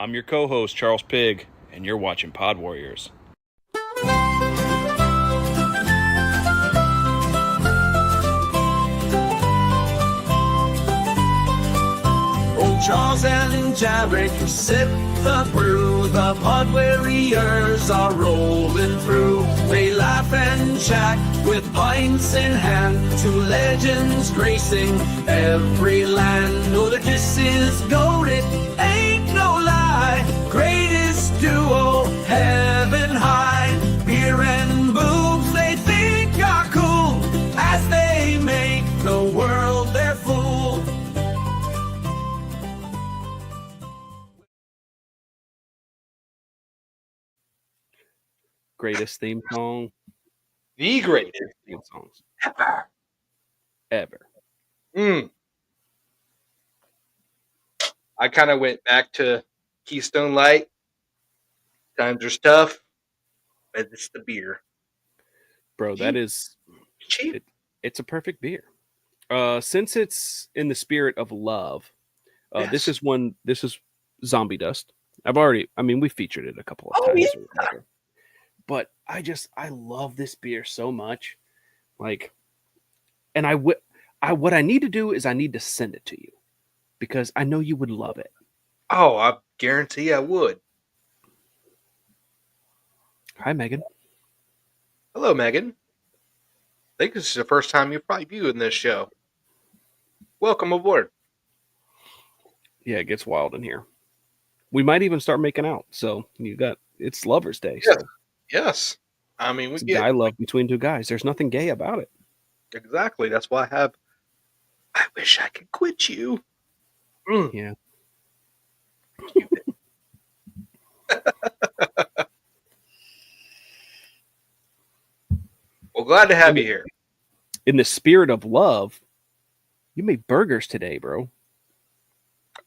I'm your co-host, Charles Pigg, and you're watching Pod Warriors. Old Charles and Jarek sip the brew. The Pod Warriors are rolling through. They laugh and chat with pints in hand. Two legends gracing every land. No, that this is goated, ain't no lie. Greatest duo, heaven high. Beer and boobs they think are cool as they make the world their fool. Greatest theme song. The greatest Theme songs ever. ever. I kind of went back to Keystone Light. Times are tough, but it's the beer. Bro, that is Cheap. it's a perfect beer. Since it's in the spirit of love, this Yes. is Zombie Dust. We featured it a couple of Oh, times. yeah. Or whatever. But I love this beer so much. Like, and what I need to do is I need to send it to you because I know you would love it. Oh, I guarantee I would. Hi, Megan. Hello, Megan. I think this is the first time you're probably viewing this show. Welcome aboard. Yeah, it gets wild in here. We might even start making out. So it's Lovers Day. Yes. So Yes. I mean, we it's get guy love between two guys. There's nothing gay about it. exactly. That's why I wish I could quit you. Yeah. Well, glad to have you here. In the spirit of love, you made burgers today, bro.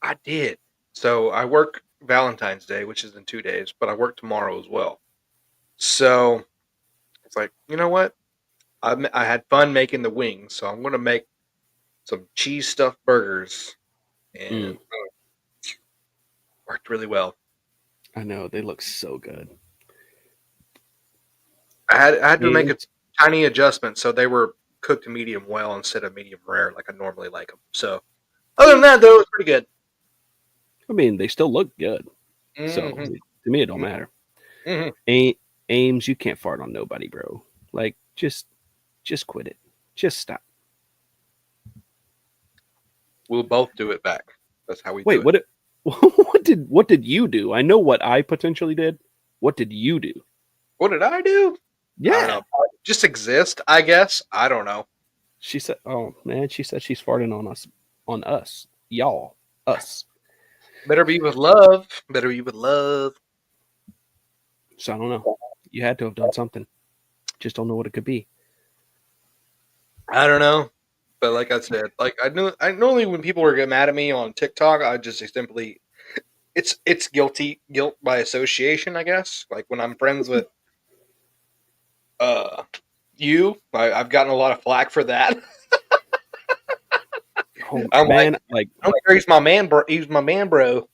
I did. So I work Valentine's Day, which is in 2 days, but I work tomorrow as well. So it's like, you know what? I had fun making the wings, so I'm going to make some cheese stuffed burgers, and worked really well. I know they look so good. I had to make a And, tiny adjustment, so they were cooked medium well instead of medium rare, like I normally like them. So other than that, though, it was pretty good. they still look good. So Mhm. to me, it don't matter. Mhm. Ames, you can't fart on nobody, bro. Like just quit it. Just stop. We'll both do it back. That's how we Wait, do it. what did you do? I know what I potentially did. What did you do? What did I do? I don't Yeah. know. Just exist, I guess. I don't know. She said, "Oh man," she said she's farting on us, y'all, us. Better be with love. Better be with love. So I don't know. You had to have done something. Just don't know what it could be. I don't know. But like I said, like I normally when people are getting mad at me on TikTok, I just simply it's guilt by association, I guess. Like when I'm friends with uh I've gotten a lot of flack for that. Oh I'm man, I don't care, he's my man, bro. He's my man, bro.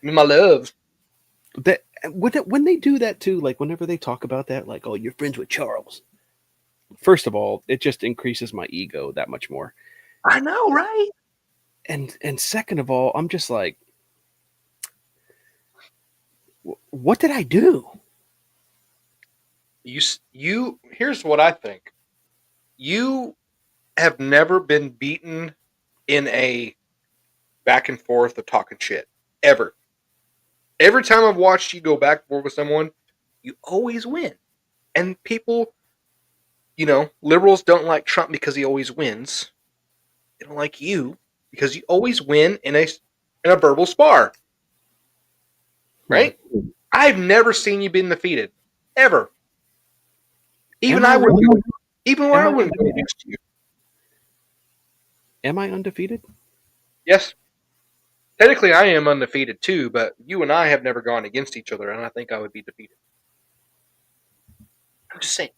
He's my love. that when they do that too, like whenever they talk about that, like, oh, you're friends with Charles. First of all, it just increases my ego that much more. I know, right? And second of all, I'm just like, what did I do? You here's what I think. You have never been beaten in a back and forth of talking shit. Ever. Every time I've watched you go back and forth with someone, you always win. And people, liberals don't like Trump because he always wins. They don't like you because you always win in a verbal spar. Right? I've never seen you been defeated. Ever. Even Am I I wouldn't really? even when I wouldn't go against you. Am I undefeated? Yes. Technically I am undefeated too, but you and I have never gone against each other, and I think I would be defeated. I'm just saying.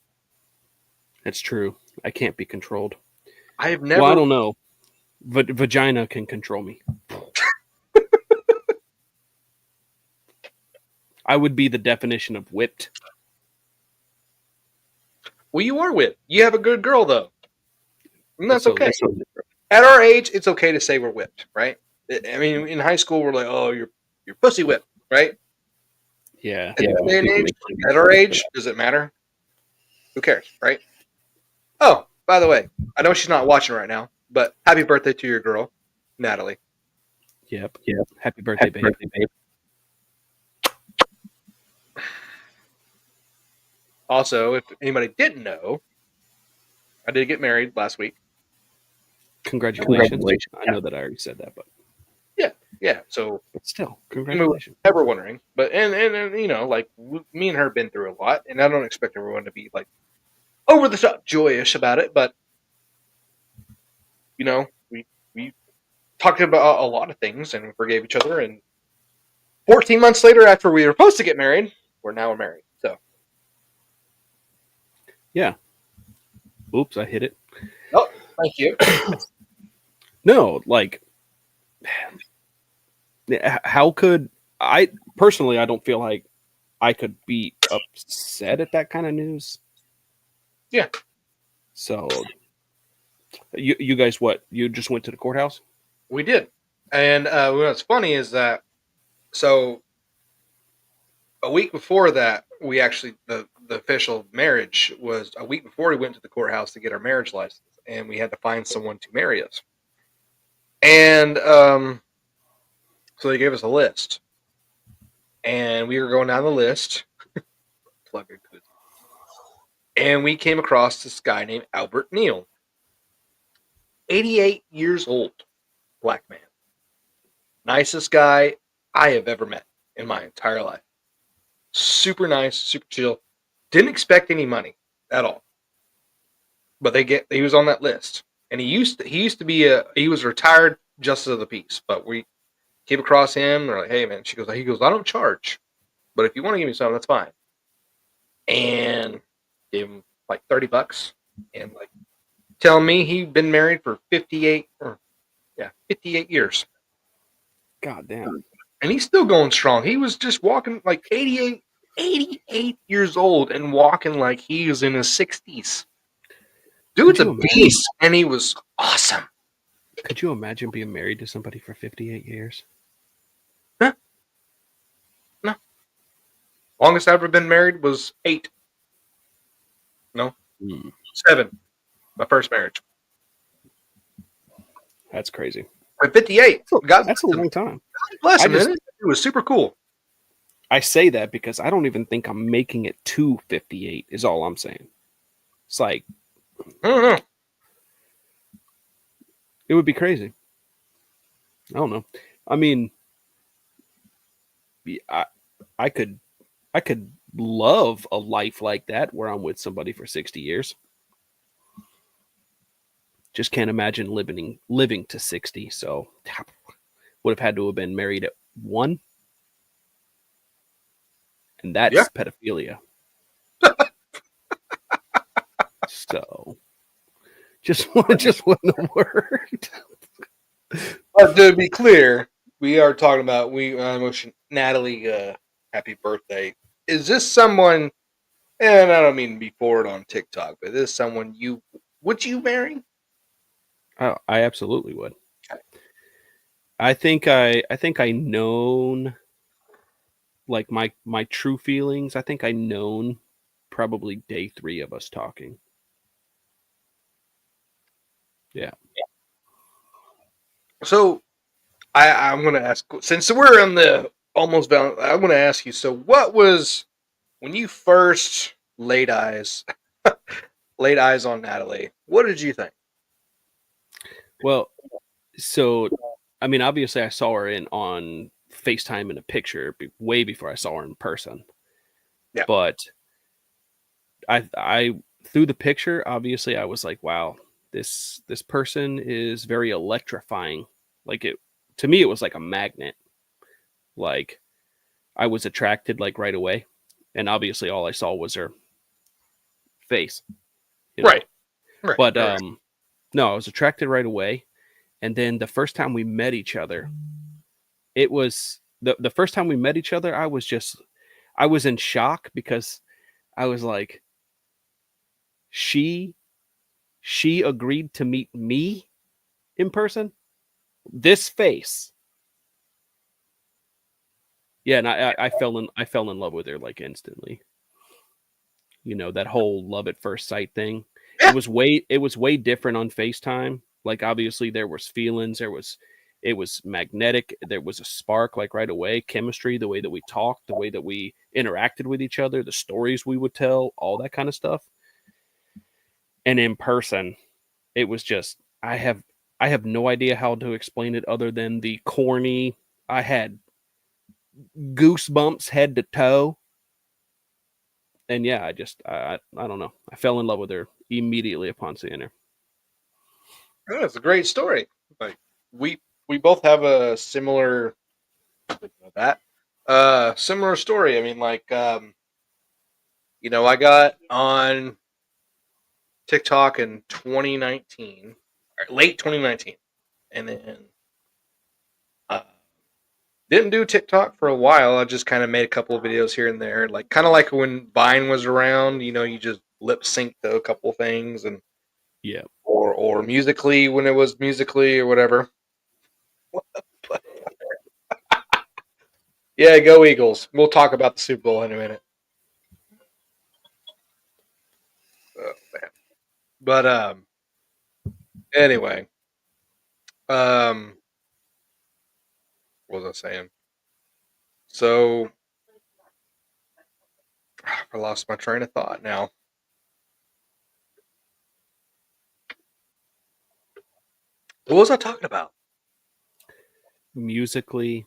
It's true. I can't be controlled. I have never. Well, I don't know. Vagina can control me. I would be the definition of whipped. Well, you are whipped. You have a good girl though, and that's So okay. that's so different. At our age, it's okay to say we're whipped, right? I mean, in high school, we're like, "Oh, you're pussy whipped," right? Yeah. At this day and age, at our age, does it matter? Who cares, right? Oh, by the way, I know she's not watching right now, but happy birthday to your girl, Natalie. Yep. Happy birthday, babe. Also, if anybody didn't know, I did get married last week. Congratulations. I know that I already said that, but Yeah, so but still, congratulations. never wondering, but and you know, like me and her have been through a lot, and I don't expect everyone to be like over the top joyous about it, but you know, we talked about a lot of things and forgave each other, and 14 months later, after we were supposed to get married, we're married. So, Yeah. Oops, I hit it. oh, thank you. No, like, how could I personally? I don't feel like I could be upset at that kind of news. Yeah. So, you guys, what? You just went to the courthouse? We did, and what's funny is that so a week before that, we actually the official marriage was a week before we went to the courthouse to get our marriage license, and we had to find someone to marry us. And so they gave us a list, and we were going down the list, plug it good, and we came across this guy named Albert Neal, 88 years old, black man, nicest guy I have ever met in my entire life. Super nice, super chill. Didn't expect any money at all, but he was on that list, and he used to be he was retired justice of the peace, but we came across him. They're like, "Hey man," he goes, "I don't charge, but if you want to give me something, that's fine." And gave him like $30, and like telling me he'd been married for 58 years, God damn. and he's still going strong. He was just walking like 88 years old and walking like he was in his 60s. Dude's a beast, and he was awesome. Could you imagine being married to somebody for 58 years? Huh? No. Longest I've ever been married was 8. No. 7. My first marriage. That's crazy. At 58. That's a long time. Bless him, it was super cool. I say that because I don't even think I'm making it to 58 is all I'm saying. It's like, I don't know. It would be crazy. I don't know. I mean, I could love a life like that where I'm with somebody for 60 years. Just can't imagine living to 60. So would have had to have been married at 1. And that's pedophilia. So just wouldn't have worked. But to be clear, we are talking about Natalie. Happy birthday. Is this someone? And I don't mean to be forward on TikTok, but is this someone would you marry? Oh, I absolutely would. Okay. I think I known like my true feelings. I think I known probably day 3 of us talking. Yeah. So I'm going to ask, since we're on the almost Valentine, I'm going to ask you. So, what was when you first laid eyes on Natalie? What did you think? Well, so I mean, obviously, I saw her on FaceTime in a picture way before I saw her in person. Yeah. But I through the picture, obviously, I was like, wow, this person is very electrifying. Like to me, it was like a magnet. Like I was attracted like right away, and obviously, all I saw was her face. Right. But no, I was attracted right away. And then the first time we met each other, it was the first time we met each other, I was just I was in shock because I was like, she agreed to meet me in person. This face. Yeah, and I fell in love with her like instantly. You know, that whole love at first sight thing. Yeah. It was way different on FaceTime. Like obviously there was feelings, it was magnetic, there was a spark like right away, chemistry, the way that we talked, the way that we interacted with each other, the stories we would tell, all that kind of stuff. And in person, it was just I have no idea how to explain it other than the corny. I had goosebumps head to toe. And yeah, I don't know. I fell in love with her immediately upon seeing her. Yeah, it's a great story. Like we we both have a similar that similar story. I mean, like I got on TikTok in 2019, or late 2019, and then uh, didn't do TikTok for a while. I just kind of made a couple of videos here and there, like kind of like when Vine was around. You just lip sync to a couple of things, and Yeah. or musically when it was musically or whatever. Yeah, go Eagles. We'll talk about the Super Bowl in a minute. Oh, man. But anyway, um, what was I saying? So I lost my train of thought now. What was I talking about? Musically.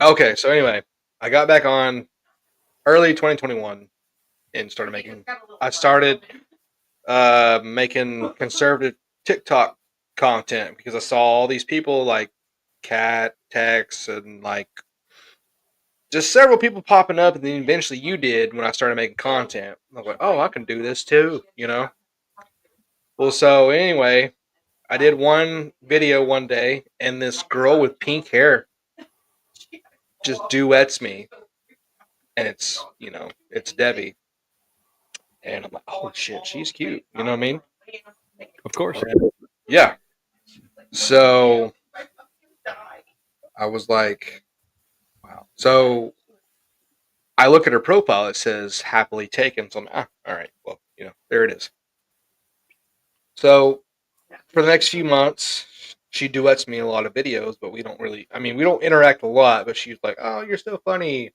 Okay, so anyway, I got back on early 2021 and I started making conservative TikTok content because I saw all these people like Cat, Tex, and like just several people popping up, and then eventually you did when I started making content. I was like, oh, I can do this too. Well, so anyway, I did one video one day, and this girl with pink hair just duets me, and it's Debbie, and I'm like, oh shit, she's cute. You know what I mean? Of course. Yeah. So I was like, wow. So I look at her profile. It says happily taken. So I'm like, all right. Well, there it is. So for the next few months, she duets me in a lot of videos, but we don't interact a lot, but she's like, oh, you're so funny.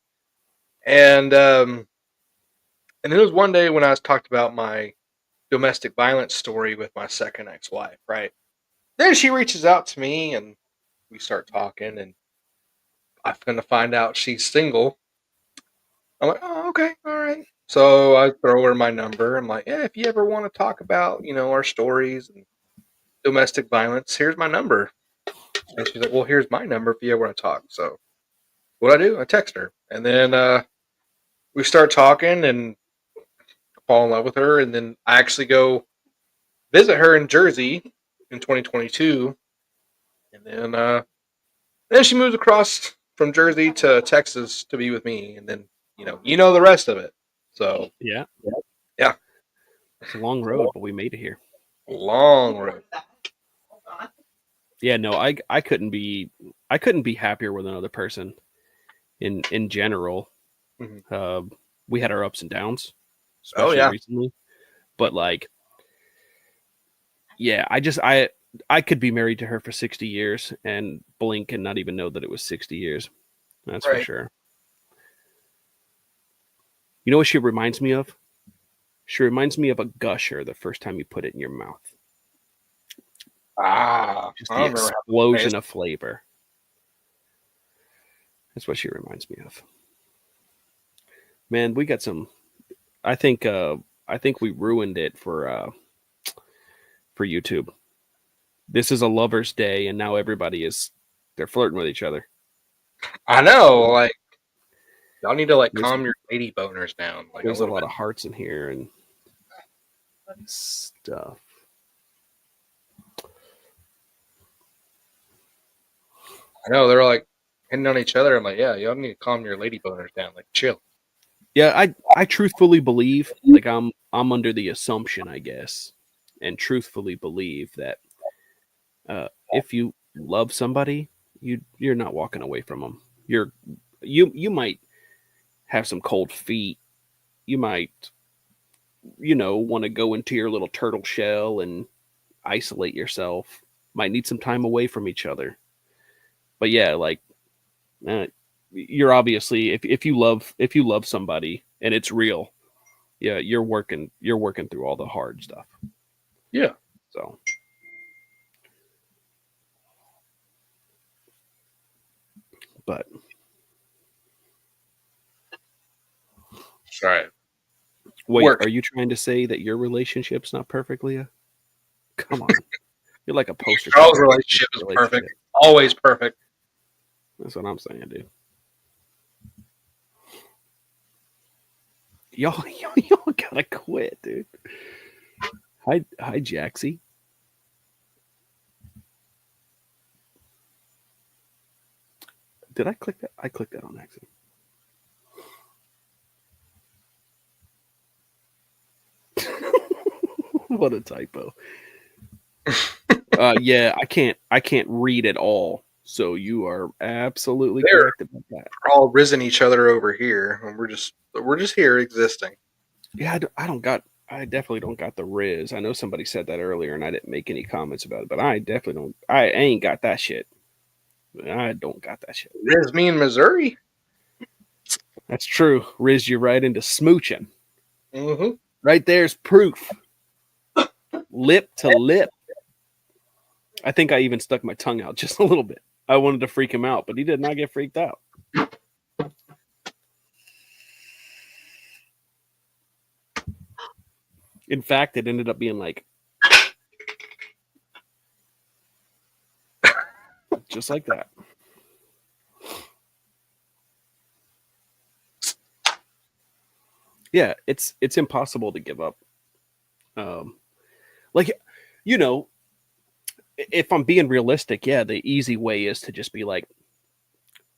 And there was one day when I was talked about my domestic violence story with my second ex-wife, right? Then she reaches out to me and we start talking, and I'm going to find out she's single. I'm like, oh, okay, all right. So I throw her my number. I'm like, yeah, if you ever want to talk about, our stories and domestic violence, here's my number. And she's like, well, here's my number if you ever want to talk. So what I do, I text her. And then we start talking and fall in love with her. And then I actually go visit her in Jersey in 2022. And then she moves across from Jersey to Texas to be with me. And then, the rest of it. So, Yeah. yeah, It's a long road, but we made it here. long road. Yeah, no, I couldn't be happier with another person in general. Mhm. We had our ups and downs, Oh, especially yeah. recently. But like, yeah, I could be married to her for 60 years and blink and not even know that it was 60 years. That's for Right. sure. You know what she reminds me of? She reminds me of a gusher the first time you put it in your mouth. Just I the don't remember how it explosion tastes. of flavor. That's what she reminds me of. Man, we got some. I think we ruined it for YouTube. This is a lover's day, and now they're flirting with each other. I know, like, y'all need to, like, There's calm your lady boners down, like, a there's a little lot bit. of hearts in here and stuff. I know, they're, like, hitting on each other. I'm like, yeah, y'all need to calm your lady boners down, like, chill. Yeah, I truthfully believe, like I'm under the assumption, I guess, and truthfully believe that if you love somebody, you're not walking away from them. You might have some cold feet. You might want to go into your little turtle shell and isolate yourself. Might need some time away from each other. But yeah, like uh, you're obviously if you love somebody and it's real, yeah, you're working through all the hard stuff. Yeah. So but All right. wait, Work. are you trying to say that your relationship's not perfect, Leah? Come on. You're like a poster Charles' child. relationship is perfect. Always perfect. That's what I'm saying, dude. Y'all gotta quit, dude. Hi, Jaxie. Did I click that? I clicked that on accident. What a typo. Yeah, I can't read at all. So you are absolutely They're correct about that. all risen each other over here, and we're just here existing. Yeah, I definitely don't got the Riz. I know somebody said that earlier, and I didn't make any comments about it, but I definitely don't. I ain't got that shit. I don't got that shit. Riz me in Missouri. That's true. Riz you right into smooching. Mm-hmm. Right there's proof. Lip to lip. I think I even stuck my tongue out just a little bit. I wanted to freak him out, but he did not get freaked out. In fact, it ended up being like just like that. Yeah, it's impossible to give up. Um, like you know, if I'm being realistic, yeah, the easy way is to just be like,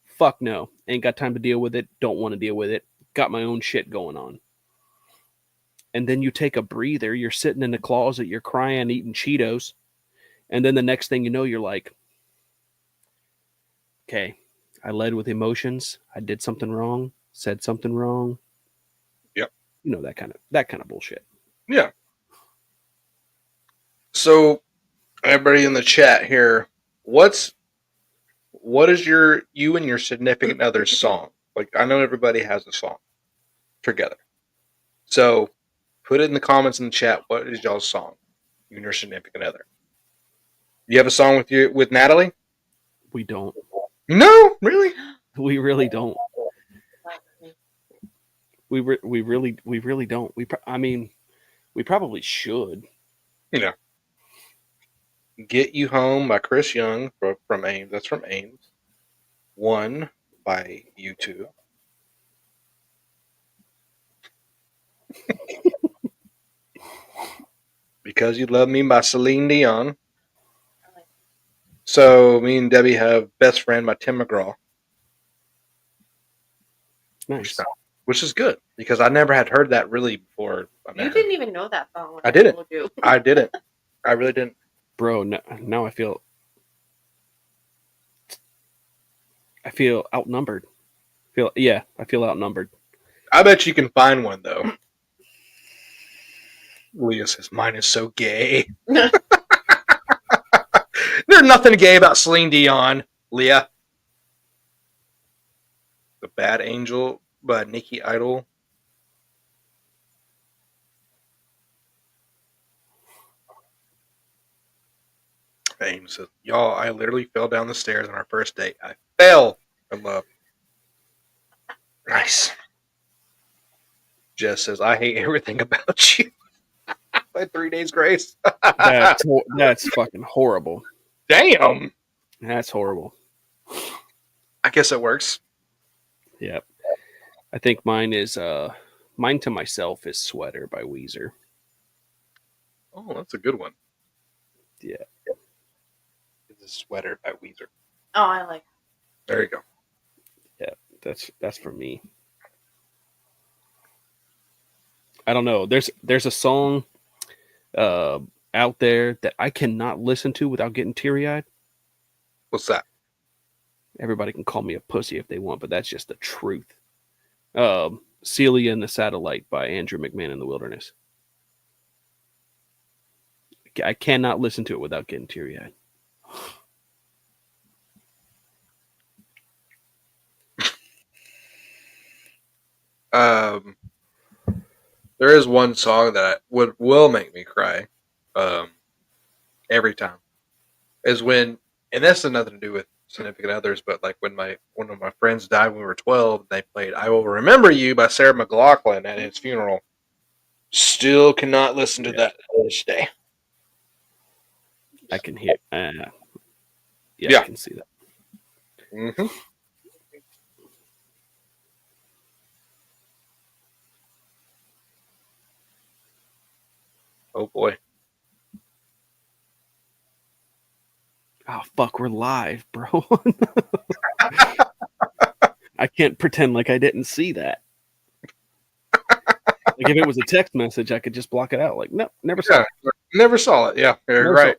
fuck no, ain't got time to deal with it, don't want to deal with it, got my own shit going on. And then you take a breather, you're sitting in the closet, you're crying, eating Cheetos, and then the next thing you know, you're like, okay, I led with emotions, I did something wrong, said something wrong. Yep. That kind of bullshit. Yeah. So, everybody in the chat here, what is you and your significant other's song? Like, I know everybody has a song together. So, put it in the comments in the chat. What is y'all's song? You and your significant other. You have a song with Natalie? We don't. No, really. We really don't. We really don't. I mean, we probably should. You know, "Get You Home" by Chris Young from Ames. That's from Ames. "One" by U2. "Because You Love Me" by Celine Dion. So me and Debbie have "Best Friend" by Tim McGraw. Nice. Which is good because I never had heard that really before. You didn't even know that song. When I didn't. Told you. I didn't. I really didn't. Bro, now I feel outnumbered. I feel outnumbered. I bet you can find one though. Leah says mine is so gay. There's nothing gay about Celine Dion, Leah. "The Bad Angel" by Nikki Idle. Ames says, "Y'all, I literally fell down the stairs on our first date. I fell in love." Nice. Jess says, "I hate everything about you." By 3 Days Grace. That's fucking horrible. Damn. That's horrible. I guess it works. Yep. I think mine to myself is "Sweater" by Weezer. Oh, that's a good one. Yeah. It's a "Sweater" by Weezer. Oh, I like. There you go. Yeah, that's for me. I don't know. There's a song out there that I cannot listen to without getting teary eyed. What's that? Everybody can call me a pussy if they want, but that's just the truth. Celia and the Satellite by Andrew McMahon in the Wilderness. I cannot listen to it without getting teary eyed. There is one song that will make me cry every time. Is when, and this has nothing to do with significant others, but like when one of my friends died when we were 12, they played "I Will Remember You" by Sarah McLachlan at his funeral. Still cannot listen to that to this day. I can hear. Yeah. I can see that. Mm-hmm. Oh boy. Oh fuck, we're live, bro. I can't pretend like I didn't see that. Like if it was a text message, I could just block it out. Like, no, never saw it. Never saw it. Yeah, you're Never right.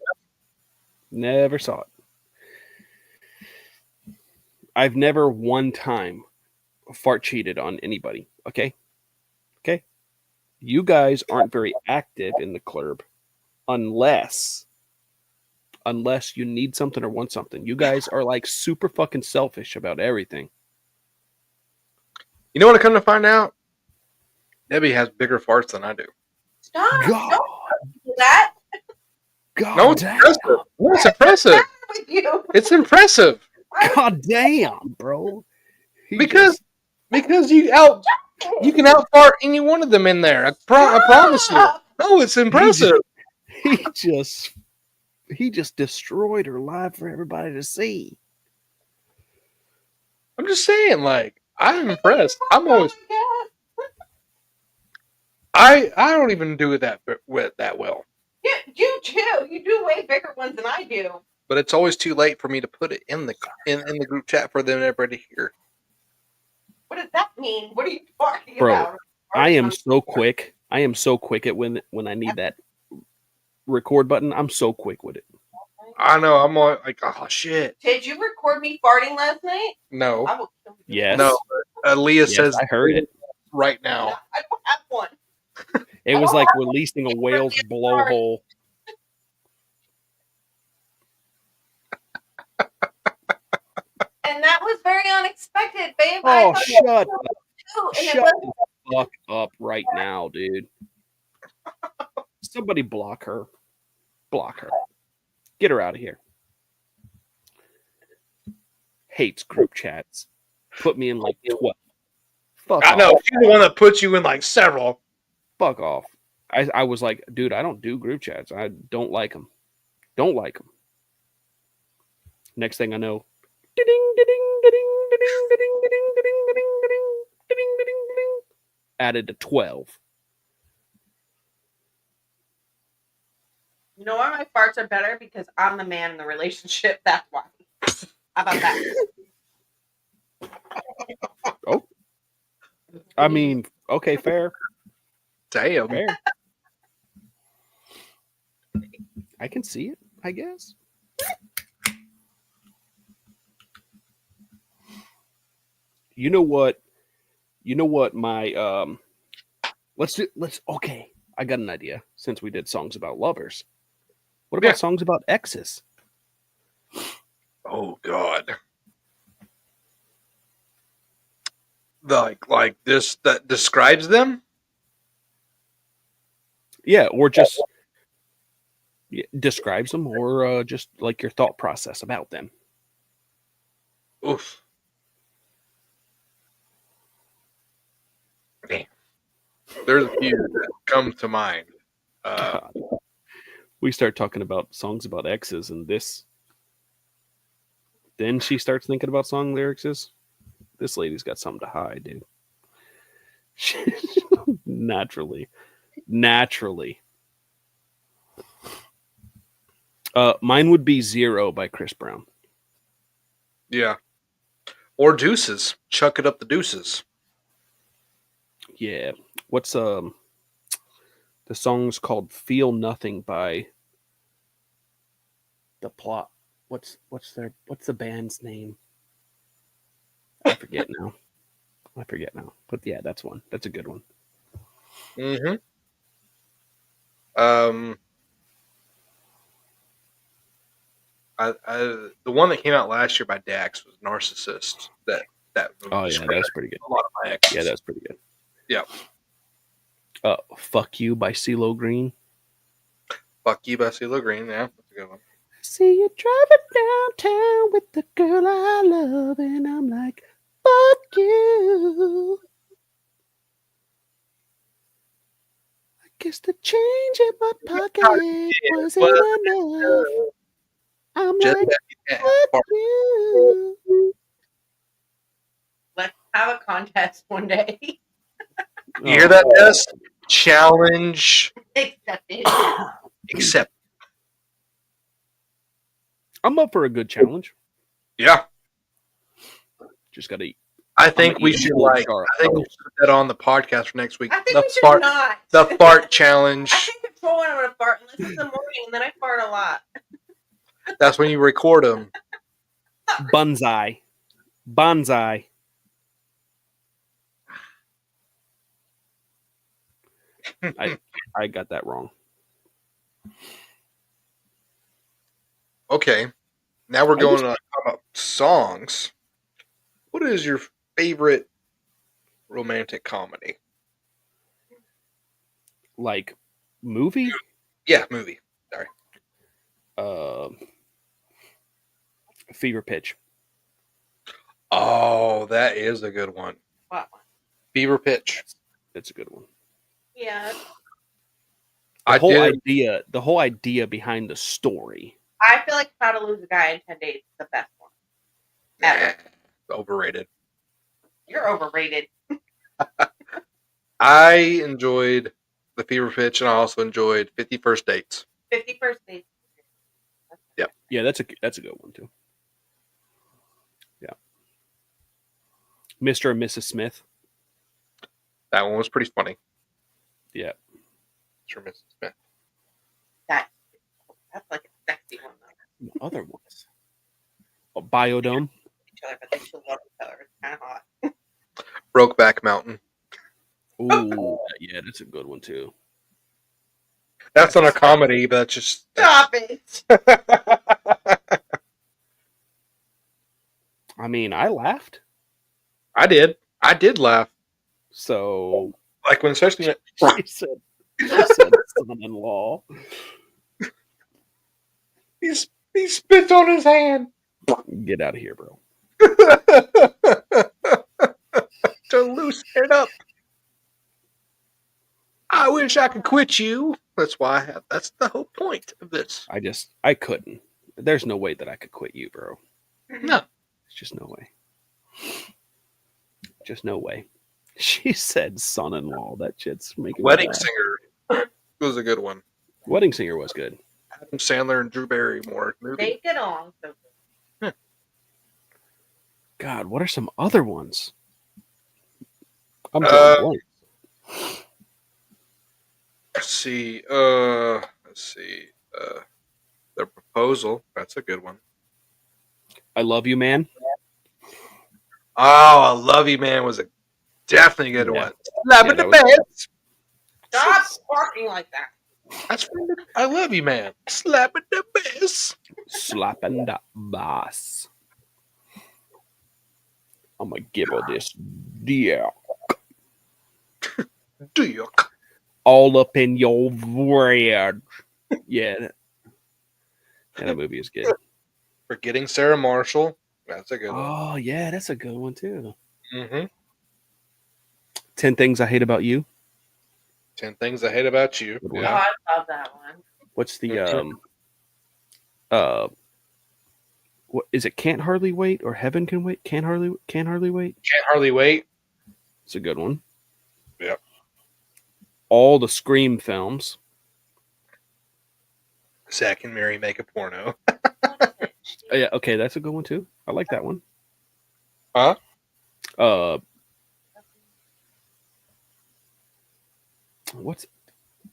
Never saw it. I've never one time fart cheated on anybody. Okay. You guys aren't very active in the club unless you need something or want something. You guys are like super fucking selfish about everything. You know what I come to find out? Debbie has bigger farts than I do. Stop! God. Don't do that God No, it's damn. impressive. No, it's impressive. with you. It's impressive God damn, bro. He because you can out fart any one of them in there. I promise you. No, it's impressive. he just destroyed her live for everybody to see. I'm just saying, like, I'm impressed. I'm always. I don't even do it that well. You too. You do way bigger ones than I do. But it's always too late for me to put it in the group chat for them everybody to hear. What does that mean? What are you talking Bro, about? I am so quick. I am so quick at when I need that record button. I'm so quick with it. I know. I'm all like, oh shit. Did you record me farting last night? No. I will kill you. Yes. No. Leah Yes, says I heard it. right No, now. I don't have one. It was like releasing a whale's blowhole. And that was very unexpected, babe. Oh, I thought shut it up. was too, and it Shut wasn't. the fuck up right now, dude. Somebody block her. Block her. Get her out of here. Hates group chats. Put me in like 12. Fuck I know. off. She's the one that puts you in like several. Fuck off. I was like, dude, I don't do group chats. I don't like them. Don't like them. Next thing I know, added to 12. You know why my farts are better? Because I'm the man in the relationship. That's why. How about that? Oh. I mean, okay, fair. Damn. Fair. I can see it, I guess. You know what my okay, I got an idea since we did songs about lovers. What about songs about exes? Oh God. Like this that describes them? Yeah, or just describes them, or just like your thought process about them. Oof. Damn. There's a few that come to mind. God. We start talking about songs about exes, and then she starts thinking about song lyrics. This lady's got something to hide, dude. Naturally. Mine would be Zero by Chris Brown. Yeah. Or Deuces. Chuck it up the deuces. Yeah. What's The song's called "Feel Nothing" by The Plot. What's the band's name? I forget now. But yeah, that's one. That's a good one. Mm-hmm. The one that came out last year by Dax was Narcissist. That movie Oh yeah, described that's pretty good. a lot of my exes. Yeah, that's pretty good. Yeah. "Fuck You" by CeeLo Green. Fuck You by CeeLo Green. Yeah, that's a good one. See you driving downtown with the girl I love, and I'm like, fuck you. I guess the change in my pocket wasn't enough. I'm Just like, yeah, fuck you. Let's have a contest one day. You hear that, Des? Challenge Accepted. accept. I'm up for a good challenge. Yeah. Just gotta eat. I think gonna we eat should full like. jar of I think we O's. should put that on the podcast for next week. I think the we should fart, not. the fart challenge. I can't control when I'm gonna fart unless it's in the morning, and then I fart a lot. That's when you record them. Bonsai. I got that wrong. Okay. Now we're going to talk about songs. What is your favorite romantic comedy? Like movie? Yeah, movie. Fever Pitch. Oh, that is a good one. What one? Fever Pitch. That's a good one. Yeah. The whole idea behind the story. I feel like How to Lose a Guy in 10 Days is the best one. Ever. Overrated. You're overrated. I enjoyed the Fever Pitch, and I also enjoyed 50 First Dates. 51st Dates. Yeah, that's a good one too. Yeah. Mr. and Mrs. Smith. That one was pretty funny. Yeah. Mr. and Mrs. Smith. That's like a sexy one though. The other ones. Biodome. Each other, but they still love each other. It's kind of hot. Brokeback Mountain. Ooh, yeah, that's a good one too. That's not a comedy, but that's just. Stop it. I mean, I laughed. I did laugh. So Like when especially she said son-in-law. he spit on his hand. Get out of here, bro. To loosen it up. I wish I could quit you. That's why I have. That's the whole point of this. I couldn't. There's no way that I could quit you, bro. No. It's just no way. Just no way. She said son-in-law. That shit's making me Wedding laugh. Singer was a good one. Wedding Singer was good. Adam Sandler and Drew Barrymore movie. They get along so good. God, what are some other ones? I'm drawing blank. Let's see. The Proposal. That's a good one. I Love You, Man. Oh, I Love You, Man was a definitely good Yeah. one. Slap Yeah, in the that was- bed. Stop barking like that. That's from the I Love You, Man. Slap in the best. Slapping that bass. I'm gonna give her this deal Duke. all up in your bread. Yeah, that movie is good. Forgetting Sarah Marshall. That's a good one. Oh yeah, that's a good one too. Mm-hmm. 10 Things I Hate About You. 10 Things I Hate About You. Good Oh, one. Yeah. I love that one. What's the Mhm. what is it? Can't Hardly Wait or Heaven Can Wait? Can't Hardly Wait. Can't Hardly Wait. It's a good one. Yep. All the Scream films. Zack and Mary Make a Porno. Oh, yeah, okay, that's a good one too. I like that one. Huh? What's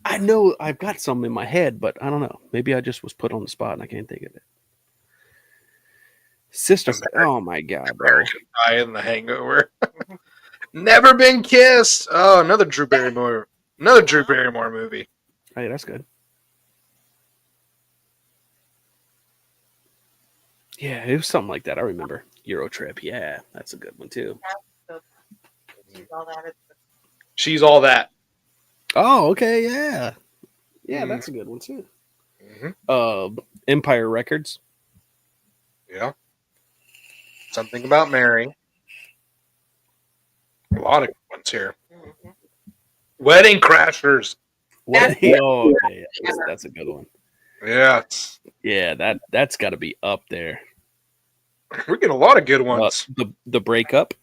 I know I've got some in my head, but I don't know. Maybe I just was put on the spot and I can't think of it. Sister, oh my god, bro. American Pie and The Hangover. Never Been Kissed. Oh, another Drew Barrymore movie. Hey, that's good. Yeah, it was something like that. I remember Euro Trip. Yeah, that's a good one too. She's all that. She's All That. Oh, okay, yeah, Mhm. that's a good one too. Mm-hmm. Empire Records. Yeah. Something About Mary. A lot of good ones here. Mhm. Wedding Crashers. What? That's- Oh, okay, that's a good one. Yeah. Yeah, that's got to be up there. We're getting a lot of good ones. The Breakup.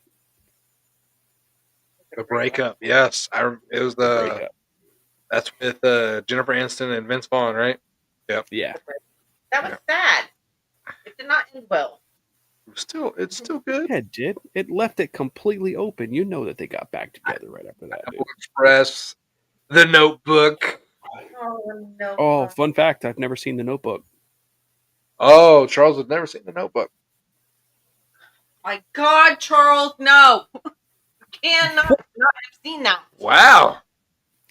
The Breakup. Yes. It was The Breakup. that's with Jennifer Aniston and Vince Vaughn, right? Yeah, That was sad. It did not end well. It's still good. yeah, it did. It left it completely open. You know that they got back together right after that. Dude. Apple Express. The Notebook. Oh no. Oh, fun fact: I've never seen The Notebook. Oh, Charles had never seen The Notebook. My God, Charles, no. Cannot not have seen that. Wow.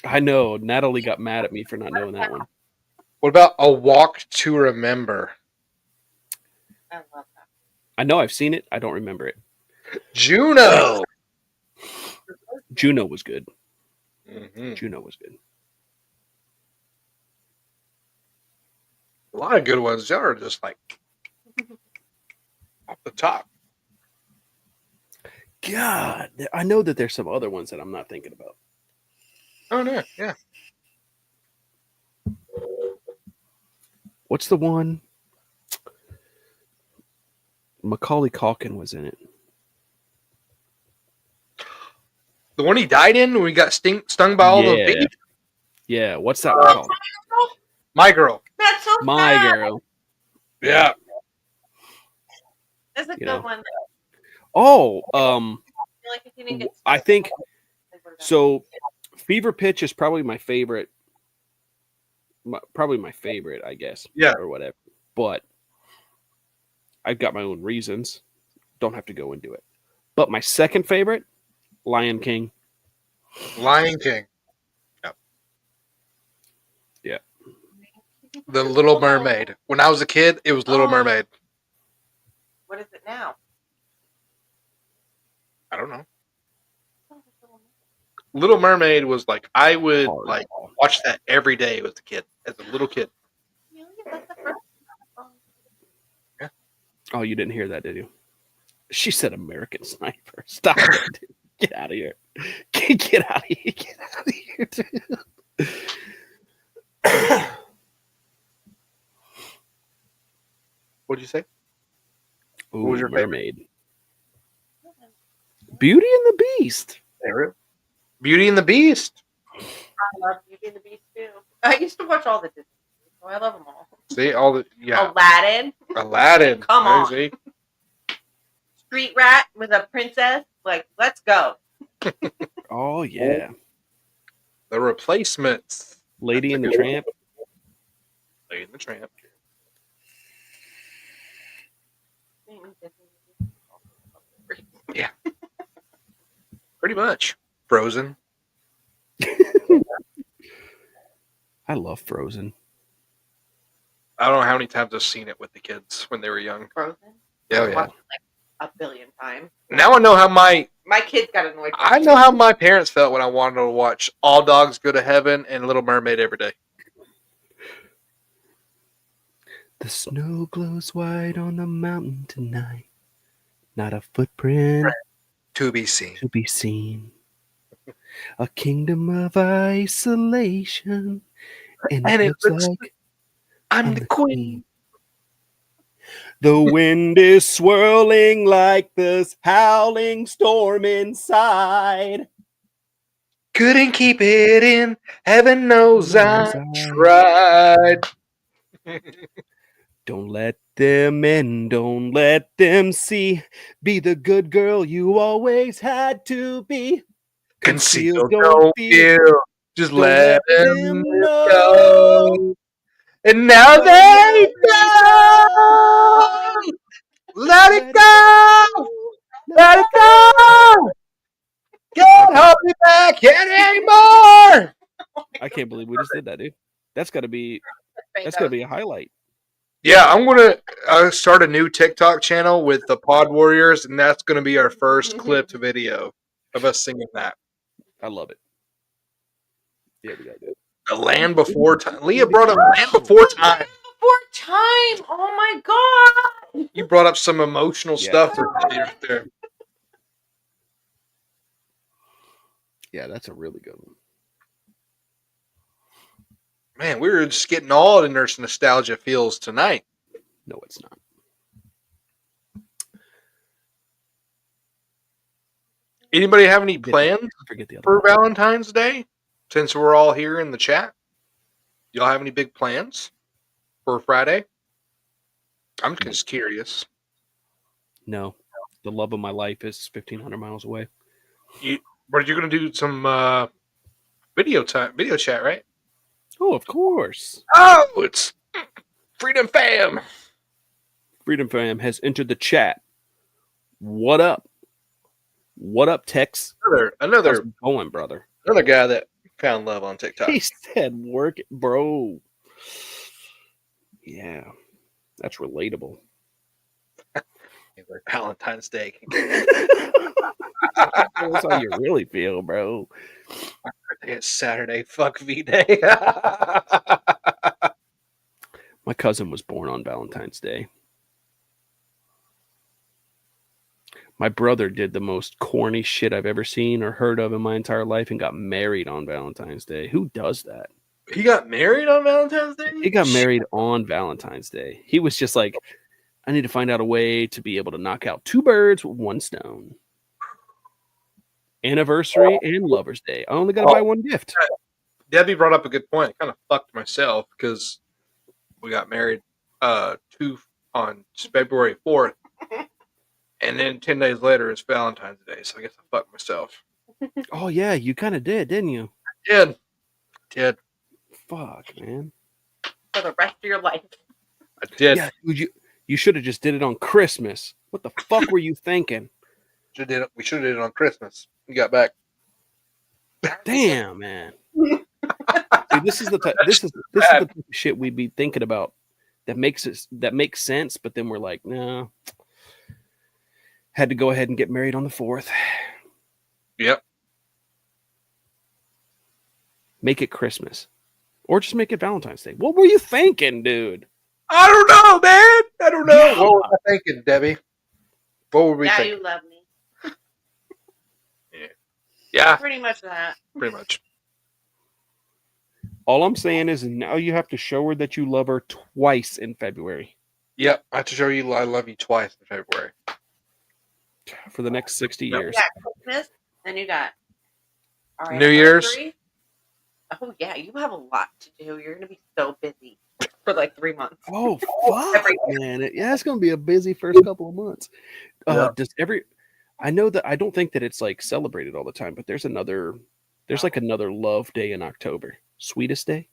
I know Natalie got mad at me for not knowing that one. What about A Walk to Remember? I love that. I know I've seen it. I don't remember it. Juno. Juno was good. Mhm. Juno was good. A lot of good ones. Y'all are just like off the top. God, I know that there's some other ones that I'm not thinking about. Oh no, yeah. What's the one? Macaulay Culkin was in it. The one he died in when we got stung by all those Yeah. bees? Yeah, what's that one called? My Girl. That's so My sad. Girl. Yeah. That's a You good know. one. Oh, I feel like if you didn't get I think they would've done so. Fever Pitch is probably my favorite. Probably my favorite, I guess. Yeah. Or whatever. But I've got my own reasons. Don't have to go into it. But my second favorite, Lion King. Lion King. Yep. Yeah. it. The Little Mermaid. When I was a kid, it was Little Oh. Mermaid. What is it now? I don't know. Little Mermaid was like I would Hard. like watch that every day as a kid, as a little kid. Really? That's the first one. Oh, you didn't hear that, did you? She said American Sniper. Stop it, dude. Get out of here. Get out of here. Get out of here, dude. What'd you say? Ooh, was your favorite? Mermaid? Beauty and the Beast. Beauty and the Beast. I love Beauty and the Beast too. I used to watch all the Disney movies, so I love them all. See all the Aladdin, Aladdin. Come on. See? Street Rat with a princess. Like, let's go. Oh yeah, The Replacements. Lady and the Tramp. Lady and the Tramp. Pretty much. Frozen. I love Frozen. I don't know how many times I've seen it with the kids when they were young. Frozen. Oh I yeah. watched it like a billion times. Now I know how my Kids got annoyed. I know how my parents felt when I wanted to watch All Dogs Go to Heaven and Little Mermaid every day. The snow glows white on the mountain tonight. Not a footprint To be seen. to be seen. A kingdom of isolation. And And it it looks looks like I'm the queen. The wind is swirling like this howling storm inside. Couldn't keep it in. Heaven knows I Knows I- tried. Don't let them in, don't let them see. Be the good girl you always had to be. Conceal, don't don't feel. feel. Just Don't let let them them know. go. And now they know. Let it go. Let it go. Can't hold me back anymore. I can't believe we just did that, dude. That's gotta be a highlight. Yeah, I'm gonna start a new TikTok channel with the Pod Warriors, and that's gonna be our first clipped video of us singing that. I love it. Yeah, we gotta do it. The Land Before Time. Leah brought up Land Before Time. Before time. Oh my god. You brought up some emotional Yeah. stuff right there. Yeah, that's a really good one. Man, we were just getting all in nurse nostalgia feels tonight. No, it's not. Anybody have any Forget the- plans Forget the other for one. Valentine's Day? Since we're all here in the chat, y'all have any big plans for Friday? I'm just curious. No, the love of my life is 1,500 miles away. But you're gonna do some video chat, right? Oh, of course. Oh, it's Freedom Fam. Freedom Fam has entered the chat. What up? What up, Tex? How's Another it going, brother? guy that found love on TikTok. He said, "Work it, bro." Yeah, that's relatable. Valentine's Day. That's how you really feel, bro. It's Saturday. Fuck V-Day. My cousin was born on Valentine's Day. My brother did the most corny shit I've ever seen or heard of in my entire life and got married on Valentine's Day. Who does that? He got married on Valentine's Day? He got married on Valentine's Day. He was just like, I need to find out a way to be able to knock out two birds with one stone. Anniversary and Lover's Day. I only got to buy one gift. Debbie brought up a good point. I kind of fucked myself because we got married on February 4th. And then 10 days later is Valentine's Day. So I guess I fucked myself. Oh, yeah. You kind of did, didn't you? Did. Fuck, man. For the rest of your life. I did. Yeah, dude, you should have just did it on Christmas. What the fuck were you thinking? We should have did it on Christmas. We got back. Damn, man. Dude, this is the type of shit we'd be thinking about that makes sense, but then we're like, no. Had to go ahead and get married on the 4th. Yep. Make it Christmas. Or just make it Valentine's Day. What were you thinking, dude? I don't know, man. I don't know. Yeah. What was I thinking, Debbie? What were we Now thinking? you love me. Yeah, Pretty much that. pretty much. All I'm saying is now you have to show her that you love her twice in February. Yep. I have to show you I love you twice in February. For the next 60 years. You got Christmas, then you got our New Year's. anniversary. Oh yeah, you have a lot to do. You're gonna be so busy for like 3 months. Oh, fuck, man. Yeah, it's going to be a busy first couple of months. I know that I don't think that it's like celebrated all the time, but there's like another love day in October. Sweetest Day.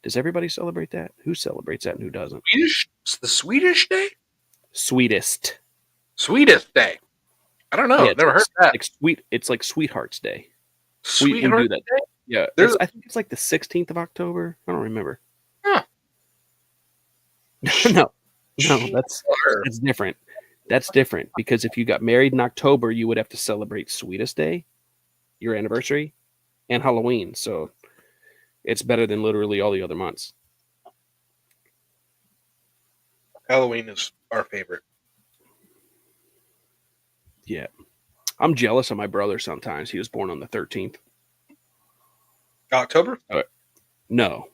Does everybody celebrate that? Who celebrates that and who doesn't? Swedish? It's the Swedish Day? Sweetest. Sweetest Day. I don't know. Yeah, I've never heard that. It's like Sweetheart's Day. We Sweetheart do that. Day? Yeah. There's- I think it's like the 16th of October. I don't remember. Huh. No, that's different. That's different because if you got married in October, you would have to celebrate Sweetest Day, your anniversary, and Halloween. So it's better than literally all the other months. Halloween is our favorite. Yeah. I'm jealous of my brother sometimes. He was born on the 13th. October? No.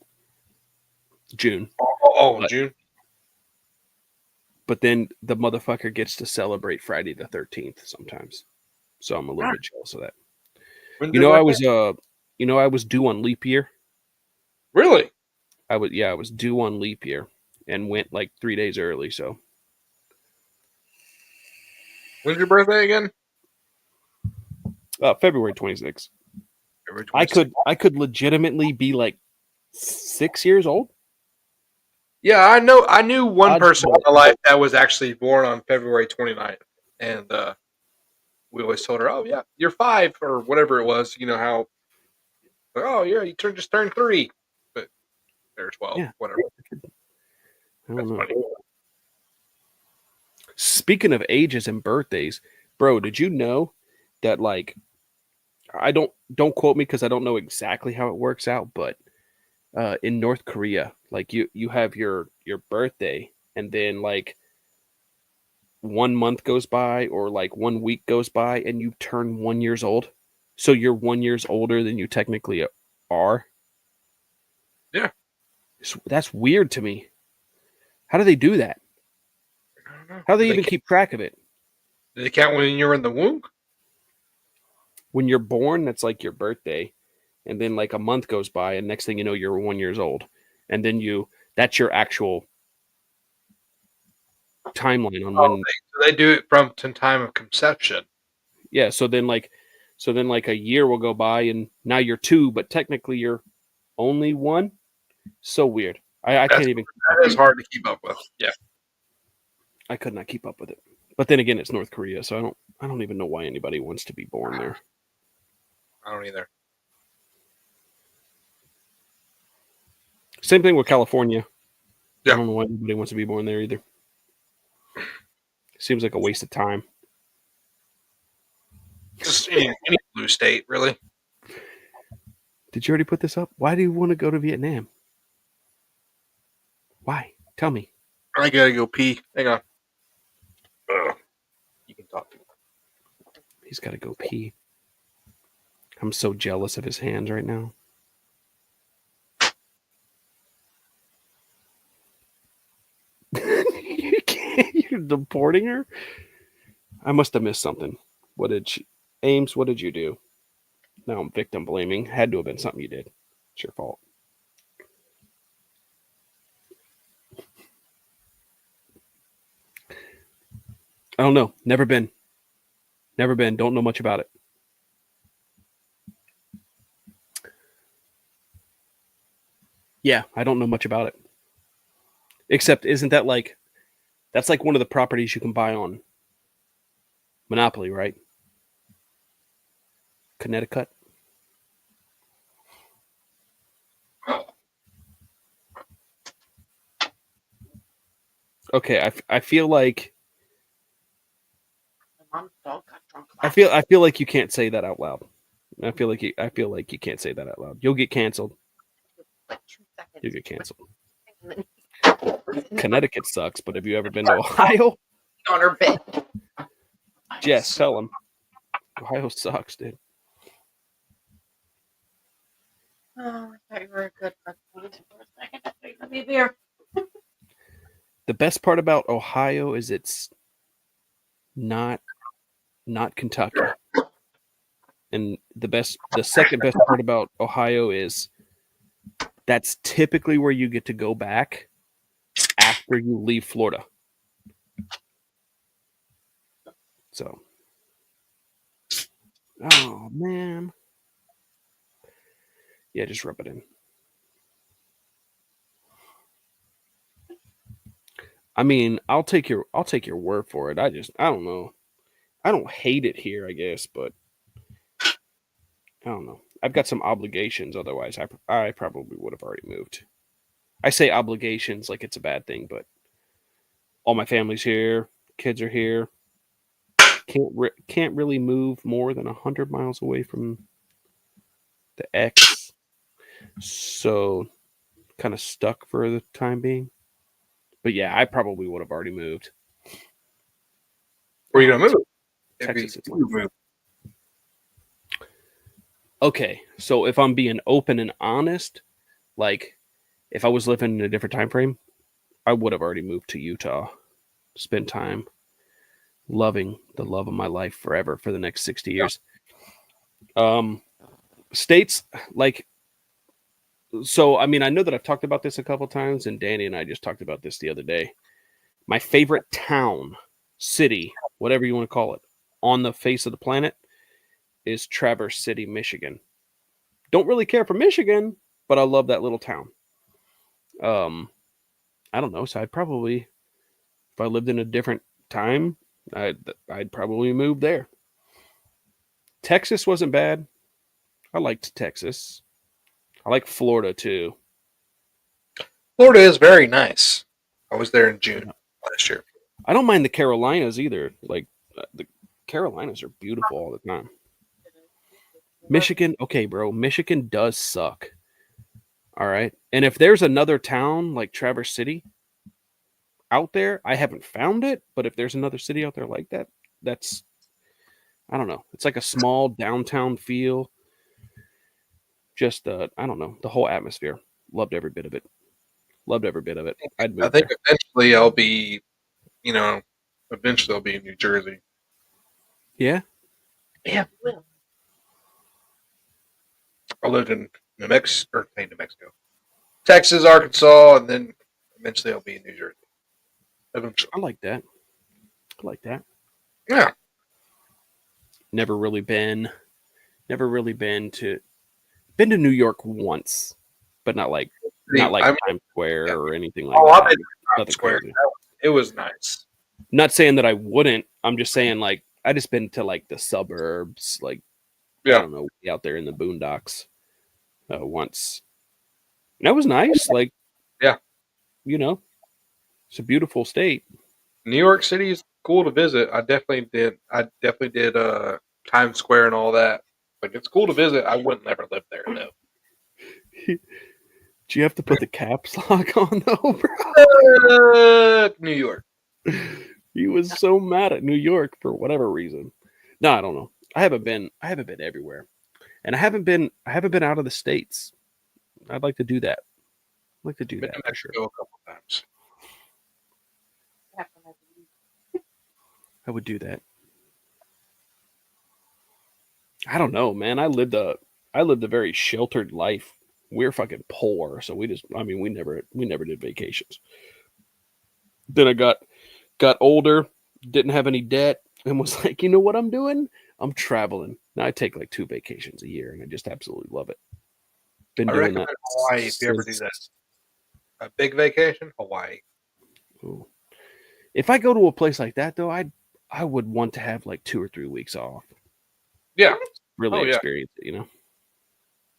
June. But- June. But then the motherfucker gets to celebrate Friday the 13th sometimes. So I'm a little bit jealous of that. When's You your know, I birthday? was due on leap year. Really? I was due on leap year and went like 3 days early. So When's your birthday again? February 26th. February I could legitimately be like 6 years old. Yeah, I knew one I'd person call in it. my life that was actually born on February 29th. And we always told her, "Oh yeah, you're 5 or whatever it was." You know how? Oh yeah, just turned 3, but they're 12. Yeah. Whatever. I don't That's know. funny. Speaking of ages and birthdays, bro, did you know that like don't quote me because I don't know exactly how it works out, but in North Korea, like you have your birthday, and then like 1 month goes by or like 1 week goes by, and you turn 1 years old. So you're 1 years older than you technically are. Yeah. That's weird to me. How do they do that? I don't know. How do they Do even keep track of it? they count when you're in the womb? When you're born, that's like your birthday, and then like a month goes by, and next thing you know, you're 1 years old, and then that's your actual timeline on Oh, when. they do it from time of conception. Yeah, so then like a year will go by, and now you're 2, but technically you're only 1. So weird. I That's can't even. that is hard to keep up with. Yeah. I could not keep up with it. But then again, it's North Korea, so I don't even know why anybody wants to be born there. I don't either. Same thing with California. Yeah. I don't know why anybody wants to be born there either. Seems like a waste of time. Just any blue state, really. Did you already put this up? Why do you want to go to Vietnam? Why? Tell me. I gotta go pee. Hang on. You can talk to me. He's got to go pee. I'm so jealous of his hands right now. You can't. You're deporting her? I must have missed something. What did she. Ames, what did you do? Now I'm victim blaming. Had to have been something you did. It's your fault. I don't know. Never been. Never been. Don't know much about it. Yeah, I don't know much about it. Except, isn't that like. That's like one of the properties you can buy on Monopoly, right? Connecticut. Okay, I feel like My mom's dog got drunk. I feel like you can't say that out loud. I feel like you can't say that out loud. You'll get canceled. Like 2 seconds. You'll get canceled. And then Connecticut sucks, but have you ever been to Ohio? on her bed. Jess, tell him. Ohio sucks, dude. Oh, I thought you were a good person for a second. I thought you were maybe here. The best part about Ohio is it's not Kentucky. And the second best part about Ohio is that's typically where you get to go back after you leave Florida. So, oh man. Yeah, just rub it in. I mean, I'll take your word for it. I don't know. I don't hate it here, I guess, but I don't know. I've got some obligations. Otherwise, I probably would have already moved. I say obligations like it's a bad thing, but all my family's here, kids are here. Can't really move more than 100 miles away from the ex, so kind of stuck for the time being. But yeah, I probably would have already moved. Where are you gonna move? Texas. If you move. Okay, so if I'm being open and honest, like if I was living in a different time frame, I would have already moved to Utah, spend time loving the love of my life forever for the next 60 years. States like, so I mean, I know that I've talked about this a couple times, and Danny and I just talked about this the other day. My favorite town, city, whatever you want to call it, on the face of the planet is Traverse City, Michigan. Don't really care for Michigan, but I love that little town. I don't know. So I'd probably, if I lived in a different time, I'd probably move there. Texas wasn't bad. I liked Texas. I like Florida too. Florida is very nice. I was there in June last year. I don't mind the Carolinas either. Like the Carolinas are beautiful all the time. Michigan, okay, bro. Michigan does suck. All right. And if there's another town like Traverse City out there, I haven't found it, but if there's another city out there like that, that's, I don't know. It's like a small downtown feel. Just, I don't know. The whole atmosphere. Loved every bit of it. Loved every bit of it. I'd move I think there. eventually I'll be, eventually I'll be in New Jersey. Yeah. Yeah. I lived in New Mexico, Texas, Arkansas, and then eventually I'll be in New Jersey. Eventually. I like that. I like that. Yeah. Never really been to New York once, but not like Times Square or anything like that. I've been to Nothing Times Square. crazy. It was nice. Not saying that I wouldn't. I'm just saying like I just been to like the suburbs, like I Yeah. don't know, out there in the boondocks once. And that was nice. Like, Yeah. It's a beautiful state. New York City is cool to visit. I definitely did Times Square and all that. Like, it's cool to visit. I wouldn't never live there though. Do you have to put the caps lock on though, bro? New York. He was so mad at New York for whatever reason. No, I don't know. I haven't been everywhere. And I haven't been out of the States. I'd like to do that. I'd like to do Been that to for sure. Mexico a couple times. I would do that. I don't know, man. I lived a very sheltered life. We're fucking poor, so we never did vacations. Then I got older, didn't have any debt, and was like, you know what I'm doing? I'm traveling. Now I take like 2 vacations a year, and I just absolutely love it. Been I doing recommend that Hawaii if you ever do that. A big vacation, Hawaii. Ooh. If I go to a place like that, though, I would want to have like 2 or 3 weeks off. Yeah. Really Oh, yeah. experience it,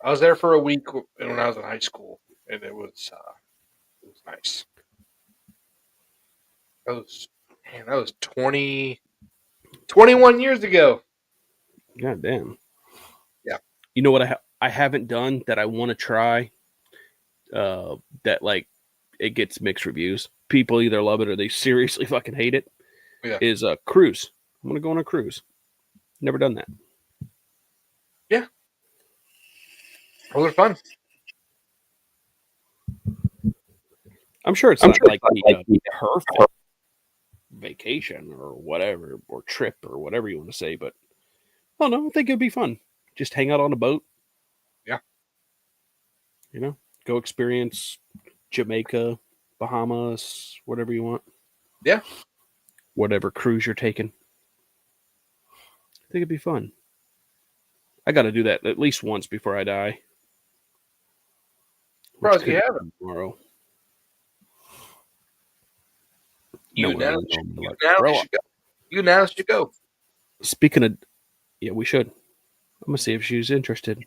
I was there for a week when I was in high school, and it was nice. That was 21 years ago. God damn. Yeah. You know what I haven't done that I want to try? That like it gets mixed reviews. People either love it or they seriously fucking hate it. Yeah. Is a cruise. I'm gonna go on a cruise. Never done that. Yeah. Those are fun. I'm sure it's not like the perfect vacation or whatever, or trip or whatever you want to say, but I don't know. I think it'd be fun. Just hang out on a boat. Yeah. Go experience Jamaica, Bahamas, whatever you want. Yeah. Whatever cruise you're taking. I think it'd be fun. I got to do that at least once before I die. Bro, Which you could have be tomorrow. You Nowhere now, in you my life. now Bro, should go. You now should go. speaking of, yeah, we should. I'm gonna see if she's interested.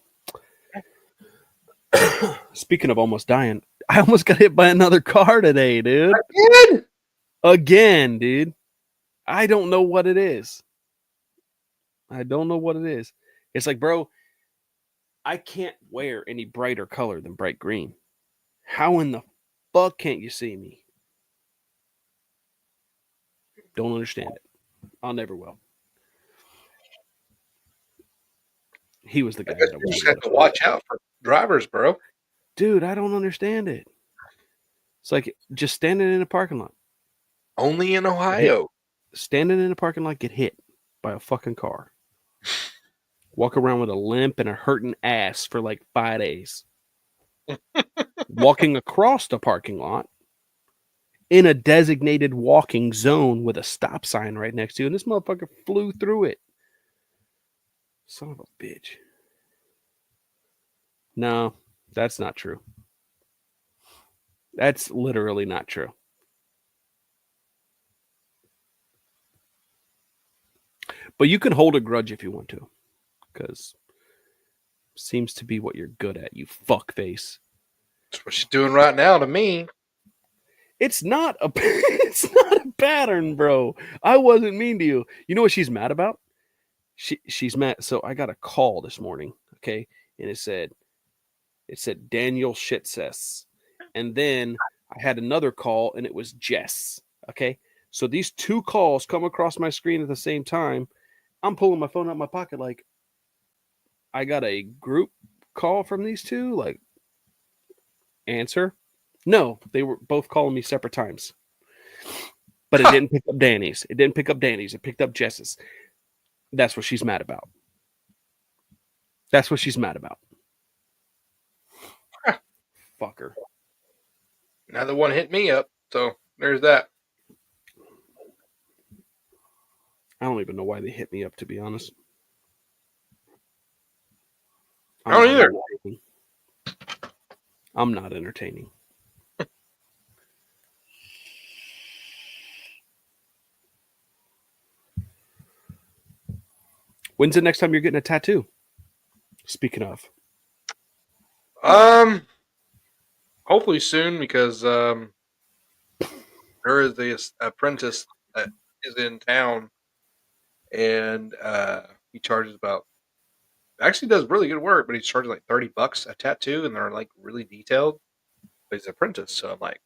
Speaking of almost dying, I almost got hit by another car today, dude. Again? Again, dude. I don't know what it is. It's like, bro, I can't wear any brighter color than bright green. How in the fuck can't you see me? Don't understand it. I'll never will. He was the guy I guess that I you just wanted have to watch out for drivers, bro. Dude, I don't understand it. It's like just standing in a parking lot. Only in Ohio. Standing in a parking lot, get hit by a fucking car. Walk around with a limp and a hurting ass for like 5 days. Walking across the parking lot in a designated walking zone with a stop sign right next to you, and this motherfucker flew through it. Son of a bitch. No, that's not true. That's literally not true. But you can hold a grudge if you want to, because seems to be what you're good at, you fuckface. That's what she's doing right now to me. It's not a it's not a pattern, bro. I wasn't mean to you. You know what she's mad about? She's mad. So I got a call this morning, okay, and it said Daniel Shitsass, and then I had another call and it was Jess. Okay, so these two calls come across my screen at the same time. I'm pulling my phone out of my pocket like I got a group call from these two. Like, answer. No, they were both calling me separate times. But it didn't pick up Danny's. It didn't pick up Danny's. It picked up Jess's. That's what she's mad about. That's what she's mad about. Fucker. Another one hit me up. So there's that. I don't even know why they hit me up, to be honest. I don't either. I'm not entertaining. When's the next time you're getting a tattoo? Speaking of. Hopefully soon, because there is this apprentice that is in town, and he charges about, actually does really good work, but he charges like $30 a tattoo, and they're like really detailed. But he's an apprentice, so I'm like,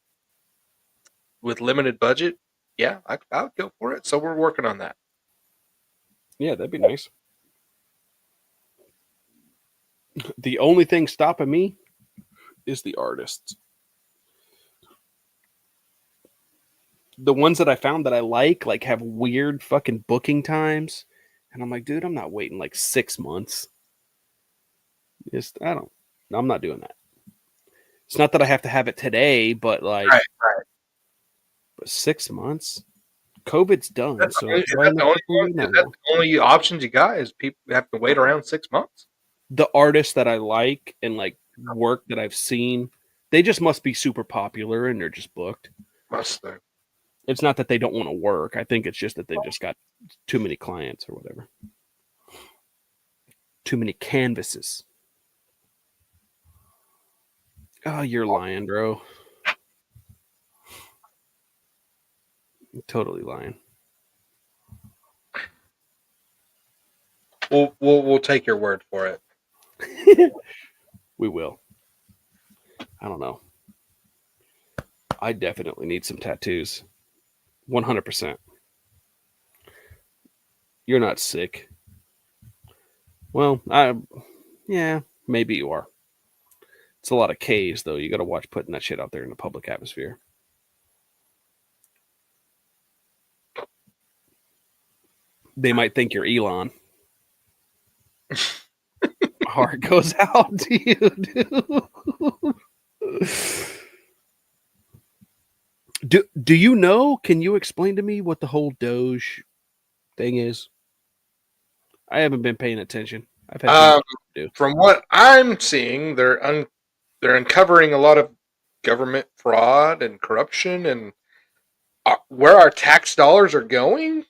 with limited budget, yeah, I would go for it. So we're working on that. Yeah, that'd be nice. The only thing stopping me is the artists. The ones that I found that I like have weird fucking booking times. And I'm like, dude, I'm not waiting like 6 months. I'm not doing that. It's not that I have to have it today, but like, Right. but 6 months? COVID's done. Is So that the only options you got? Is people have to wait around 6 months? The artists that I like and like work that I've seen, they just must be super popular and they're just booked. Must they? It's not that they don't want to work. I think it's just that they just got too many clients or whatever. Too many canvases. Oh, you're lying, bro. You're totally lying. We'll take your word for it. We will. I don't know. I definitely need some tattoos. 100%. You're not sick. Well, yeah, maybe you are. It's a lot of K's, though. You got to watch putting that shit out there in the public atmosphere. They might think you're Elon. Heart goes out to you, dude. Do you know? Can you explain to me what the whole Doge thing is? I haven't been paying attention. I've had to do. From what I'm seeing, they're uncovering a lot of government fraud and corruption, and where our tax dollars are going,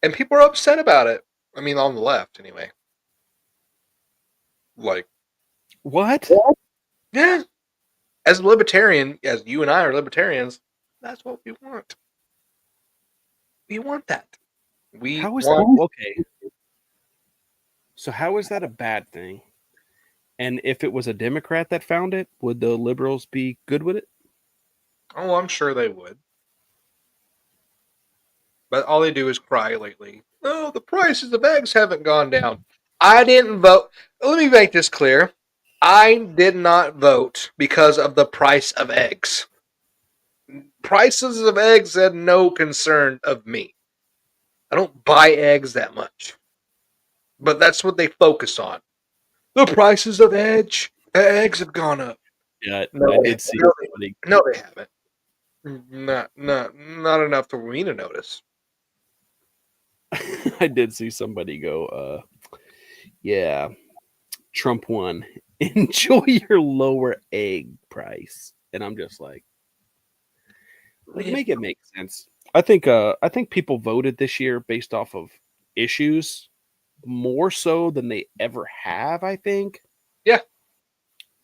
and people are upset about it. I mean, on the left, anyway. Like, What? yeah. As a libertarian, as you and I are libertarians, that's what we want. We want that. How is that okay? So how is that a bad thing? And if it was a Democrat that found it, would the liberals be good with it? Oh, I'm sure they would. But all they do is cry lately. Oh, the prices of eggs haven't gone down. I didn't vote. Let me make this clear. I did not vote because of the price of eggs. Prices of eggs had no concern of me. I don't buy eggs that much. But that's what they focus on. The prices of eggs have gone up. Yeah, No, I did see somebody. No, they haven't. Not enough for me to notice. I did see somebody go, yeah, Trump won. Enjoy your lower egg price. And I'm just like make it make sense. I think people voted this year based off of issues more so than they ever have, I think. Yeah.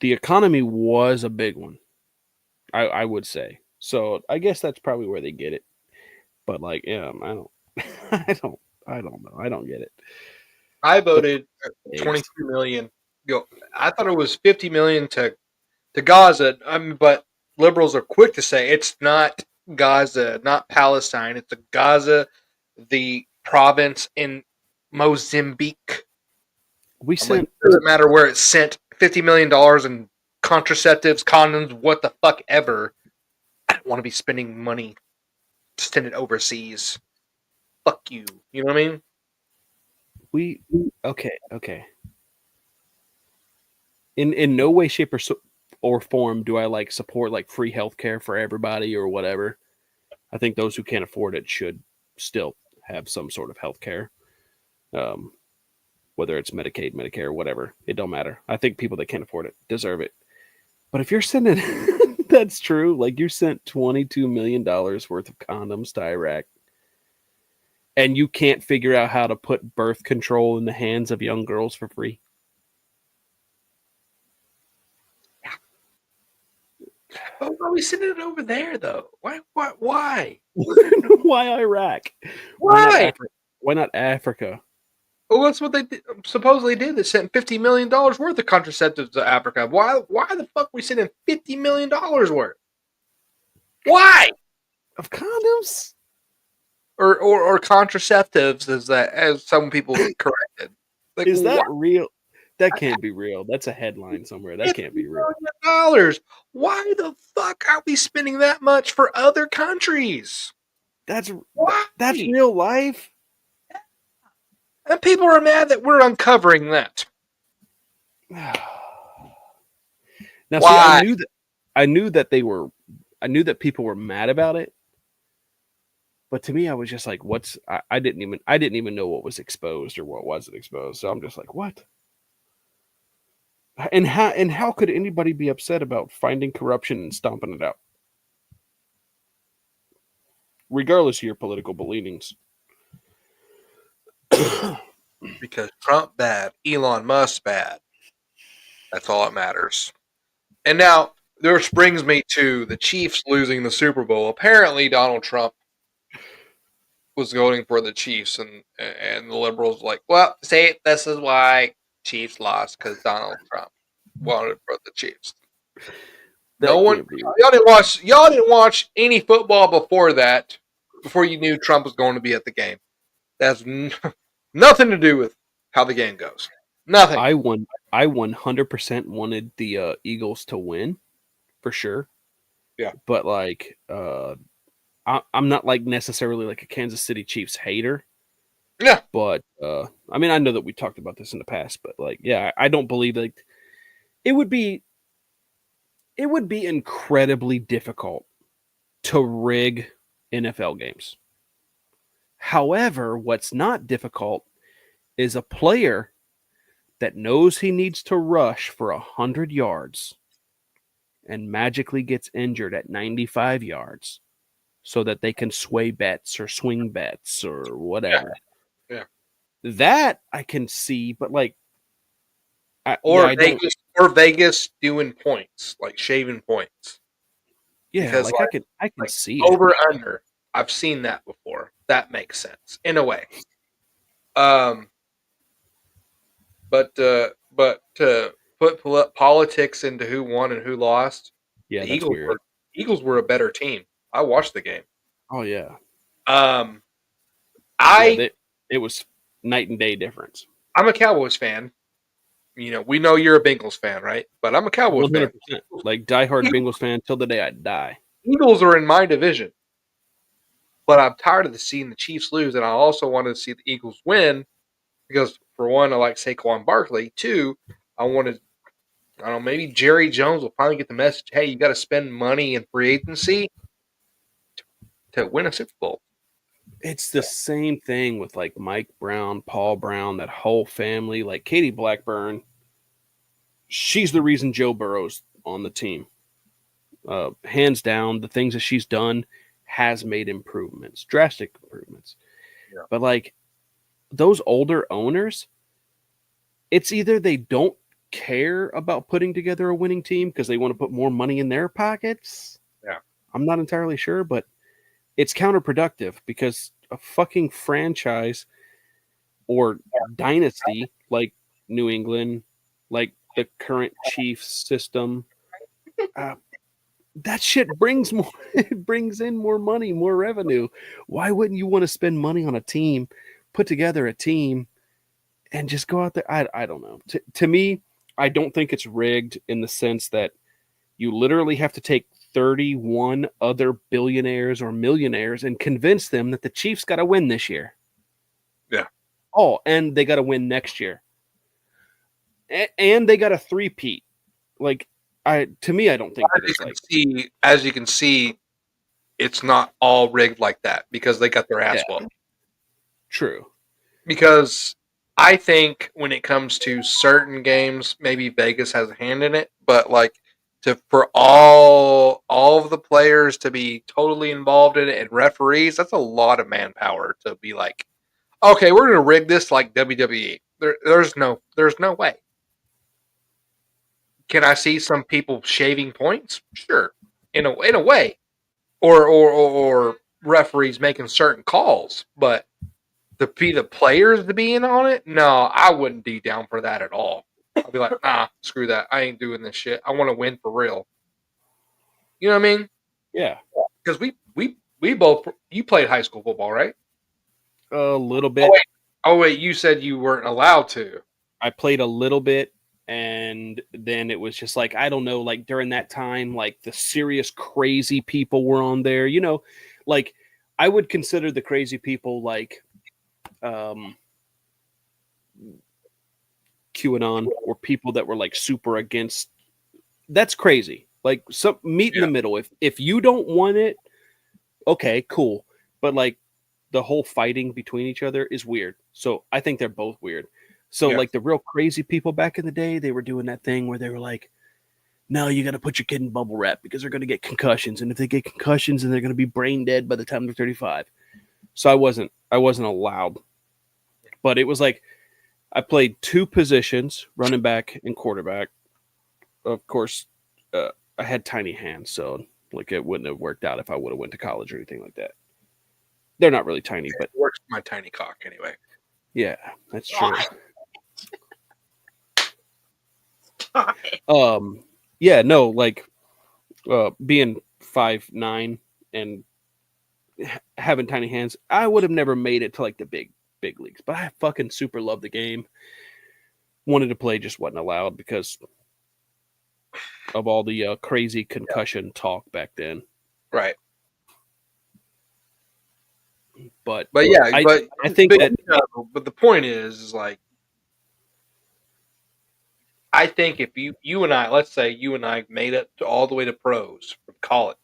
The economy was a big one. I would say. So I guess that's probably where they get it. But like, yeah, I don't I don't know. I don't get it. I voted eggs. 22 million. I thought it was 50 million to Gaza. But liberals are quick to say it's not Gaza, not Palestine. It's Gaza, the province in Mozambique. We sent It doesn't matter where it's sent. $50 million in contraceptives, condoms, what the fuck ever. I don't want to be spending money to send it overseas. Fuck you. You know what I mean? okay. In no way, shape, or form do I like support like free healthcare for everybody or whatever. I think those who can't afford it should still have some sort of healthcare, whether it's Medicaid, Medicare, whatever. It don't matter. I think people that can't afford it deserve it. But if you're sending, that's true. Like you sent $22 million worth of condoms to Iraq, and you can't figure out how to put birth control in the hands of young girls for free. Why are we sending it over there, though? Why? Why Iraq? Why? Why not Africa? Well, that's what they supposedly did. They sent $50 million worth of contraceptives to Africa. Why the fuck are we sending $50 million worth? Why? Of condoms? Or contraceptives, as some people corrected. Like, is that real? That can't be real. That's a headline somewhere. That can't be real. $50 million. Why the fuck are we spending that much for other countries? That's real life. And people are mad that we're uncovering that. Now, why? See, I knew that people were mad about it. But to me, I was just like, I didn't even know what was exposed or what wasn't exposed. So I'm just like, what? And how could anybody be upset about finding corruption and stomping it out? Regardless of your political leanings. Because Trump bad, Elon Musk bad. That's all that matters. And now, this brings me to the Chiefs losing the Super Bowl. Apparently, Donald Trump was voting for the Chiefs, and the liberals were like, well, see, this is why Chiefs lost, because Donald Trump wanted for the Chiefs. Y'all didn't watch any football before that, before you knew Trump was going to be at the game. That's nothing to do with how the game goes. Nothing. I 100% wanted the Eagles to win, for sure. Yeah. But like, I'm not like necessarily like a Kansas City Chiefs hater. Yeah. But I mean, I know that we talked about this in the past, but like, yeah, I don't believe like it would be incredibly difficult to rig NFL games. However, what's not difficult is a player that knows he needs to rush for 100 yards and magically gets injured at 95 yards so that they can sway bets or swing bets or whatever. Yeah. That I can see, but like, Vegas doing points, like shaving points. Yeah, because I can see over it. Under. I've seen that before. That makes sense in a way. But to put politics into who won and who lost, yeah, the Eagles were a better team. I watched the game. Oh yeah. It was night and day difference. I'm a Cowboys fan. You know, we know you're a Bengals fan, right? But I'm a Cowboys 100%. Fan. Like diehard Bengals fan till the day I die. Eagles are in my division. But I'm tired of seeing the Chiefs lose, and I also wanted to see the Eagles win because, for one, I like Saquon Barkley. Two, maybe Jerry Jones will finally get the message, hey, you got to spend money in free agency to win a Super Bowl. It's the same thing with like Mike Brown, Paul Brown, that whole family, like Katie Blackburn. she's the reason Joe Burrow's on the team. Hands down, the things that she's done has made improvements, drastic improvements. Yeah. But like those older owners, it's either they don't care about putting together a winning team because they want to put more money in their pockets. Yeah. I'm not entirely sure, but it's counterproductive because a fucking franchise or dynasty like New England, like the current Chiefs system, that shit brings more. It brings in more money, more revenue. Why wouldn't you want to spend money on a team, put together a team, and just go out there? I don't know. To me, I don't think it's rigged in the sense that you literally have to take 31 other billionaires or millionaires and convince them that the Chiefs got to win this year. Yeah. Oh, and they got to win next year. And they got to three-peat. Like, to me, I don't think that it's like. As you can see, it's not all rigged like that because they got their ass whooped. True. Because I think when it comes to certain games, maybe Vegas has a hand in it, but like for all of the players to be totally involved in it and referees, that's a lot of manpower to be like, okay, we're going to rig this like WWE. There's no way. Can I see some people shaving points? Sure, in a way, or referees making certain calls, but to be the players to be in on it, no, I wouldn't be down for that at all. I'd be like, nah, screw that. I ain't doing this shit. I want to win for real. You know what I mean? Yeah. Because we both, you played high school football, right? A little bit. Oh wait, you said you weren't allowed to. I played a little bit, and then it was just like, I don't know, like during that time, like the serious crazy people were on there. You know, like I would consider the crazy people like QAnon or people that were like super against. That's crazy. Like some meet in the middle. If you don't want it, okay, cool. But like the whole fighting between each other is weird. So I think they're both weird. So like the real crazy people back in the day, they were doing that thing where they were like, no, you got to put your kid in bubble wrap because they're going to get concussions. And if they get concussions, then they're going to be brain dead by the time they're 35. So I wasn't allowed. But it was like I played two positions, running back and quarterback. Of course, I had tiny hands, so like it wouldn't have worked out if I would have went to college or anything like that. They're not really tiny, but it works for my tiny cock anyway. Yeah, that's true. Yeah, no, like being 5'9" and having tiny hands, I would have never made it to like the big leagues. But I fucking super love the game. Wanted to play, just wasn't allowed because of all the crazy concussion talk back then. Right. But yeah, I think that. But the point is like, I think if you and I, let's say you and I made it all the way to pros from college,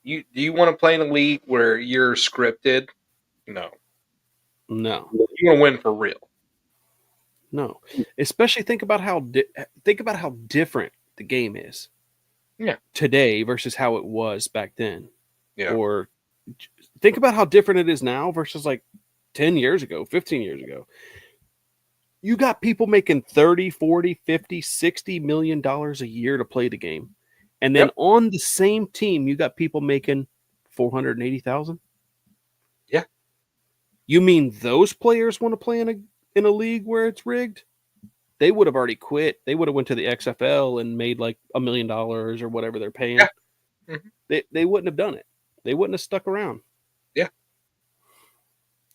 do you want to play in a league where you're scripted? No. You want to win for real. No. Especially think about how different the game is. Yeah. Today versus how it was back then. Yeah. Or think about how different it is now versus like 10 years ago, 15 years ago. You got people making 30, 40, 50, 60 million dollars a year to play the game. And then on the same team, you got people making 480,000. Yeah. You mean those players want to play in a league where it's rigged? They would have already quit. They would have went to the XFL and made like $1 million or whatever they're paying. Yeah. Mm-hmm. They wouldn't have done it. They wouldn't have stuck around. Yeah.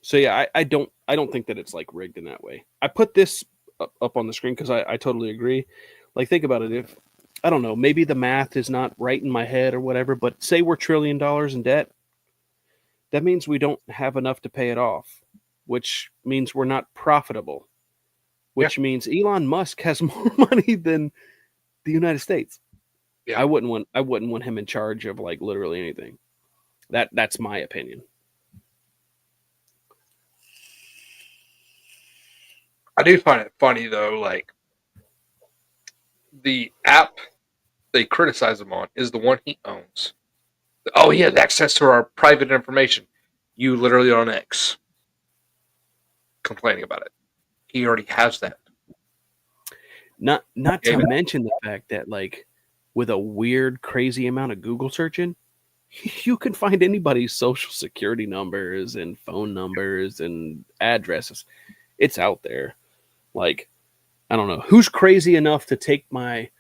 So yeah, I don't think that it's like rigged in that way. I put this up on the screen because I totally agree. Like think about it. If I don't know, maybe the math is not right in my head or whatever, but say we're $1 trillion in debt. That means we don't have enough to pay it off, which means we're not profitable, which means Elon Musk has more money than the United States. Yeah. I wouldn't want him in charge of like literally anything. That's my opinion. I do find it funny though, like the app they criticize him on is the one he owns. Oh, he has access to our private information. You literally are on X complaining about it. He already has that. Not to Yeah. mention the fact that like with a weird, crazy amount of Google searching, you can find anybody's social security numbers and phone numbers and addresses. It's out there. Like, I don't know who's crazy enough to take my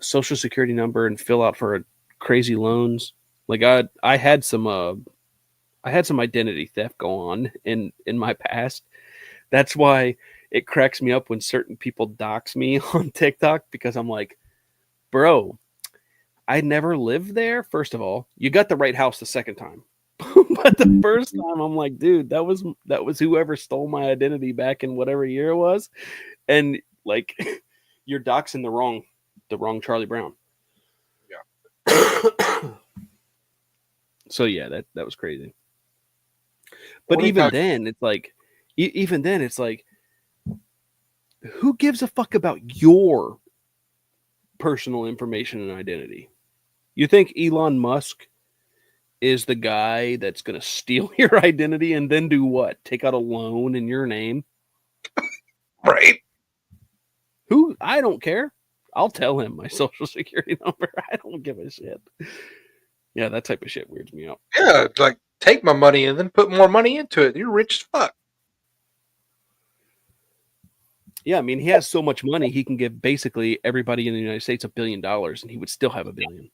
social security number and fill out for crazy loans. Like I had some identity theft go on in my past. That's why it cracks me up when certain people dox me on TikTok, because I'm like, bro, I never lived there. First of all, you got the right house the second time. But the first time I'm like, dude, that was whoever stole my identity back in whatever year it was. And like you're doxing the wrong Charlie Brown. Yeah. So yeah, that was crazy. But What even about- then, it's like, who gives a fuck about your personal information and identity? You think Elon Musk is the guy that's going to steal your identity and then do what? Take out a loan in your name? Right. Who? I don't care. I'll tell him my social security number. I don't give a shit. Yeah, that type of shit weirds me out. Yeah, it's like take my money and then put more money into it. You're rich as fuck. Yeah, I mean, he has so much money, he can give basically everybody in the United States $1 billion, and he would still have $1 billion.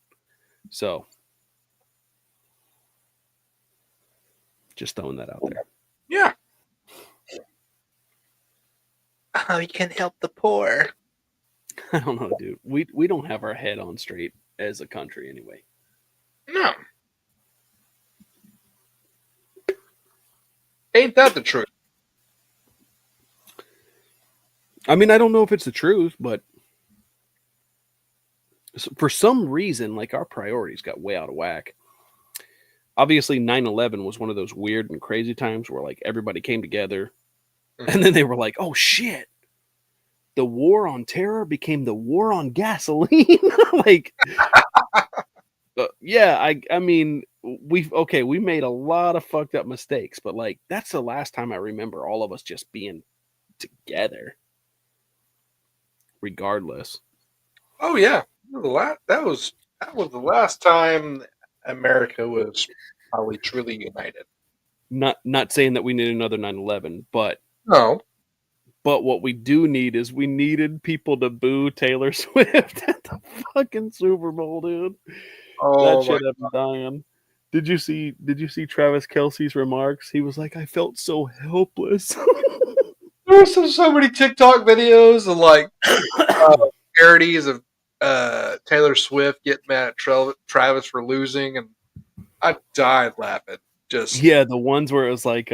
So, just throwing that out there. Yeah. Oh, you can help the poor. I don't know, dude. We don't have our head on straight as a country anyway. No. Ain't that the truth? I mean, I don't know if it's the truth, but for some reason, like, our priorities got way out of whack. Obviously, 9/11 was one of those weird and crazy times where, like, everybody came together, and then they were like, oh, shit. The war on terror became the war on gasoline. Like, yeah, I mean, we made a lot of fucked up mistakes, but, like, that's the last time I remember all of us just being together. Regardless. Oh yeah, that was the last time America was probably truly united. Not saying that we need another 9/11, but No, what we do need is we needed people to boo Taylor Swift at the fucking Super Bowl, dude. oh That shit had me dying. Did you see Travis Kelce's remarks? He was like, I felt so helpless. there were so many TikTok videos of like parodies of Taylor Swift getting mad at Travis for losing, and I died laughing. Just Yeah, the ones where it was like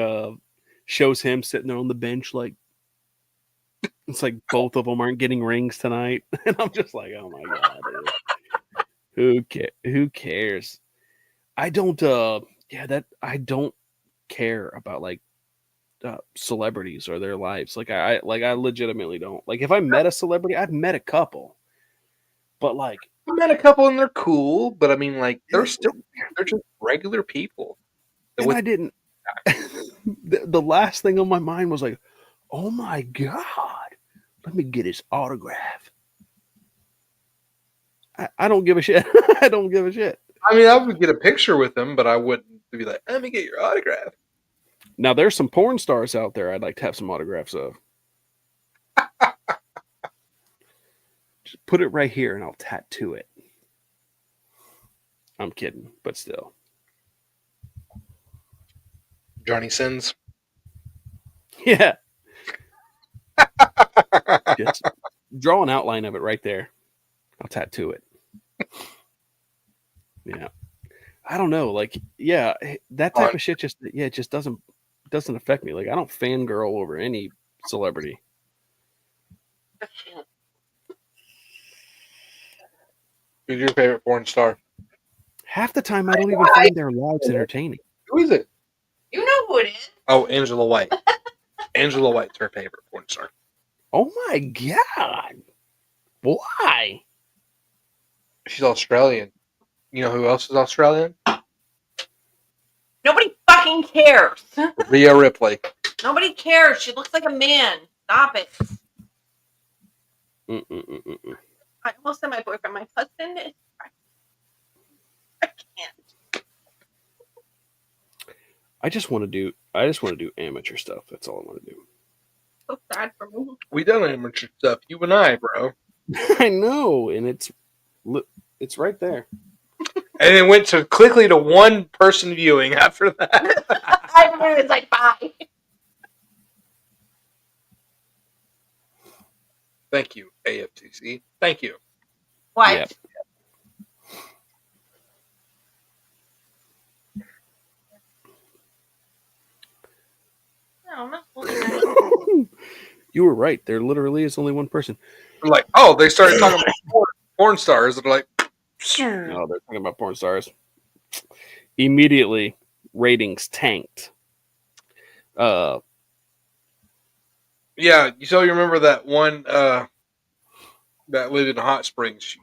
shows him sitting there on the bench, like it's like both of them aren't getting rings tonight. And I'm just like, oh my god, dude. Who cares? I don't I don't care about like celebrities or their lives. Like I legitimately don't. Like if I met a celebrity, I've met a couple. But like I met a couple and they're cool, but I mean like they're just regular people. and I didn't the last thing on my mind was like, oh my god, let me get his autograph. I don't give a shit. I don't give a shit. I mean, I would get a picture with them, but I wouldn't be like, let me get your autograph. Now there's some porn stars out there I'd like to have some autographs of. Just put it right here and I'll tattoo it. I'm kidding, but still. Johnny Sins. Yeah. Just draw an outline of it right there. I'll tattoo it. Yeah. I don't know. Like, yeah, that type of shit it just doesn't affect me. Like, I don't fangirl over any celebrity. Who's your favorite porn star? Half the time I don't even find their lives entertaining. Who is it? You know who it is. Oh, Angela White. Angela White's her favorite porn star. Oh my god. Why? She's Australian. You know who else is Australian? Nobody fucking cares. Rhea Ripley. Nobody cares. She looks like a man. Stop it. Mm-mm-mm-mm. I almost said my boyfriend. My husband is. I can't. I just want to do amateur stuff. That's all I want to do. So sad for me. We done amateur stuff. You and I, bro. I know, and it's right there. And it went to quickly to one person viewing after that. I was like, bye. Thank you, AFTC. Thank you. What? Yep. No, I'm not holding that. You were right. There literally is only one person. We're like, oh, they started talking about porn stars. They're like, No, they're talking about porn stars. Immediately, ratings tanked. yeah. So you remember that one that lived in Hot Springs?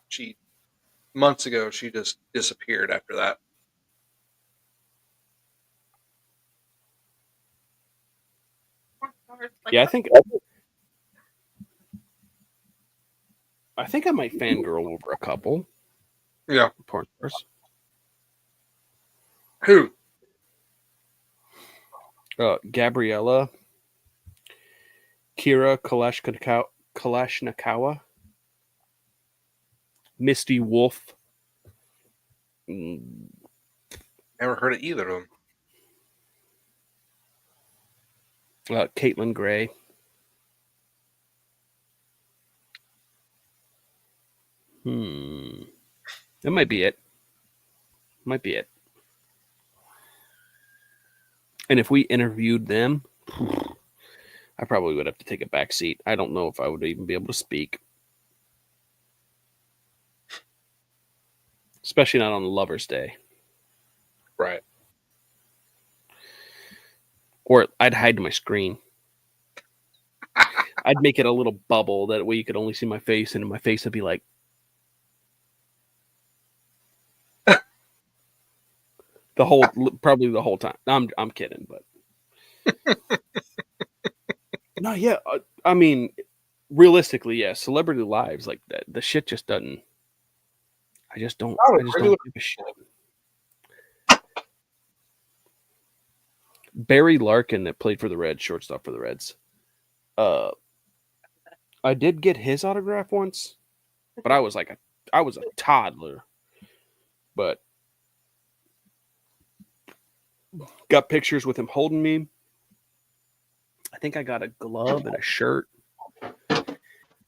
She months ago, she just disappeared after that. Yeah, I think I might fangirl over a couple Yeah. porn stars. Who? Gabriella, Kira Kalashnikova, Misty Wolf. Never heard of either of them. Caitlin Gray. That might be it. And if we interviewed them, I probably would have to take a back seat. I don't know if I would even be able to speak. Especially not on Lover's Day. Right. Or I'd hide my screen. I'd make it a little bubble that way you could only see my face, and my face would be like, probably the whole time. I'm kidding, but no, yeah. I mean, realistically, yeah. Celebrity lives like that, the shit just doesn't. I just don't give a shit. Barry Larkin, that played for the Reds, shortstop for the Reds. I did get his autograph once, but I was a toddler. But got pictures with him holding me. I think I got a glove and a shirt. Got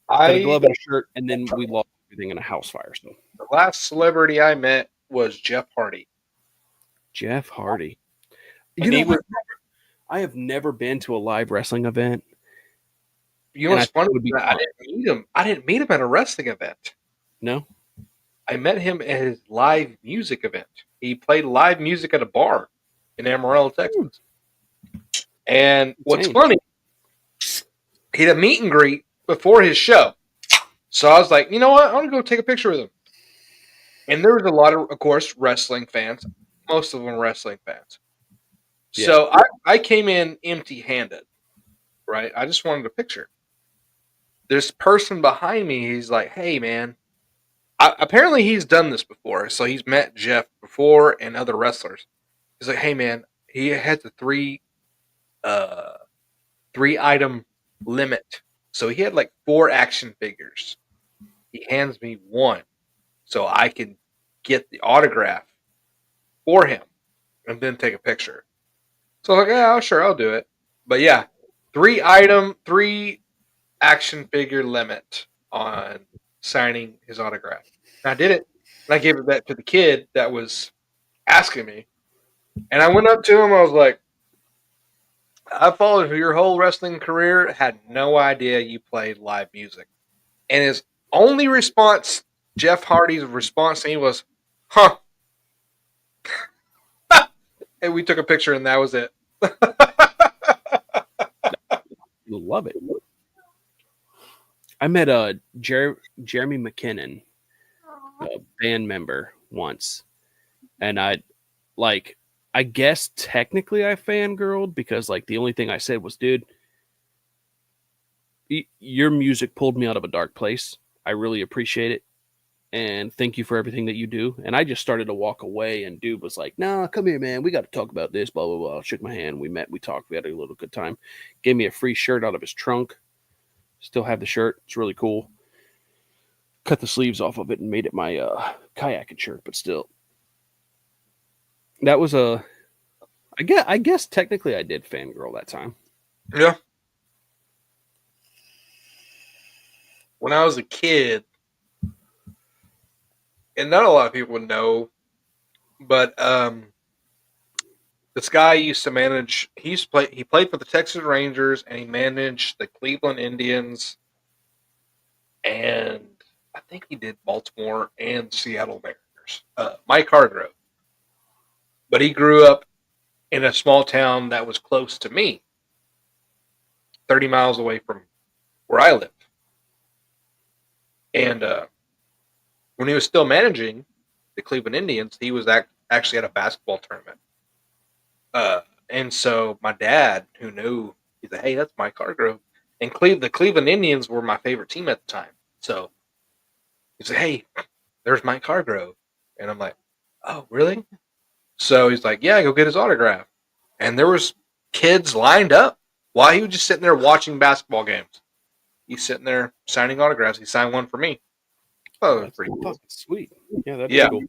a glove and a shirt, and then we lost everything in a house fire. So the last celebrity I met was Jeff Hardy. Jeff Hardy. I have never been to a live wrestling event. You know what's funny? I didn't meet him at a wrestling event. No? I met him at his live music event. He played live music at a bar in Amarillo, Texas. And what's funny, he had a meet and greet before his show. So I was like, you know what? I want to go take a picture with him. And there was a lot of course, wrestling fans. Most of them wrestling fans. Yeah. So I came in empty-handed, right? I just wanted a picture. This person behind me, he's like, hey, man. Apparently he's done this before. So he's met Jeff before and other wrestlers. He's like, hey, man, he had the three item limit. So he had like 4 action figures. He hands me one so I can get the autograph for him and then take a picture. So I was like, yeah, sure, I'll do it. But yeah, 3 action figure limit on signing his autograph. And I did it. And I gave it back to the kid that was asking me. And I went up to him. I was like, I followed your whole wrestling career. Had no idea you played live music. And his only response, Jeff Hardy's response to me was, huh. And we took a picture and that was it. Love it. I met Jeremy McKinnon, a band member, once, and I guess technically I fangirled because like the only thing I said was, dude, your music pulled me out of a dark place. I really appreciate it. And thank you for everything that you do. And I just started to walk away, and dude was like, nah, come here, man. We got to talk about this, blah, blah, blah. Shook my hand. We met, we talked, we had a little good time. Gave me a free shirt out of his trunk. Still have the shirt. It's really cool. Cut the sleeves off of it and made it my kayaking shirt, but still. That was I guess technically I did fangirl that time. Yeah. When I was a kid, and not a lot of people know, but this guy used to manage. He played for the Texas Rangers, and he managed the Cleveland Indians, and I think he did Baltimore and Seattle Mariners. Mike Hargrove, but he grew up in a small town that was close to me, 30 miles away from where I lived, and when he was still managing the Cleveland Indians, he was actually at a basketball tournament. And so my dad, who knew, he said, "Hey, that's Mike Hargrove." And the Cleveland Indians were my favorite team at the time. So he said, "Hey, there's Mike Hargrove." And I'm like, "Oh, really?" So he's like, "Yeah, go get his autograph." And there was kids lined up while he was just sitting there watching basketball games. He's sitting there signing autographs. He signed one for me. Oh, that's pretty cool. Fucking sweet. Yeah, that'd Yeah. be cool.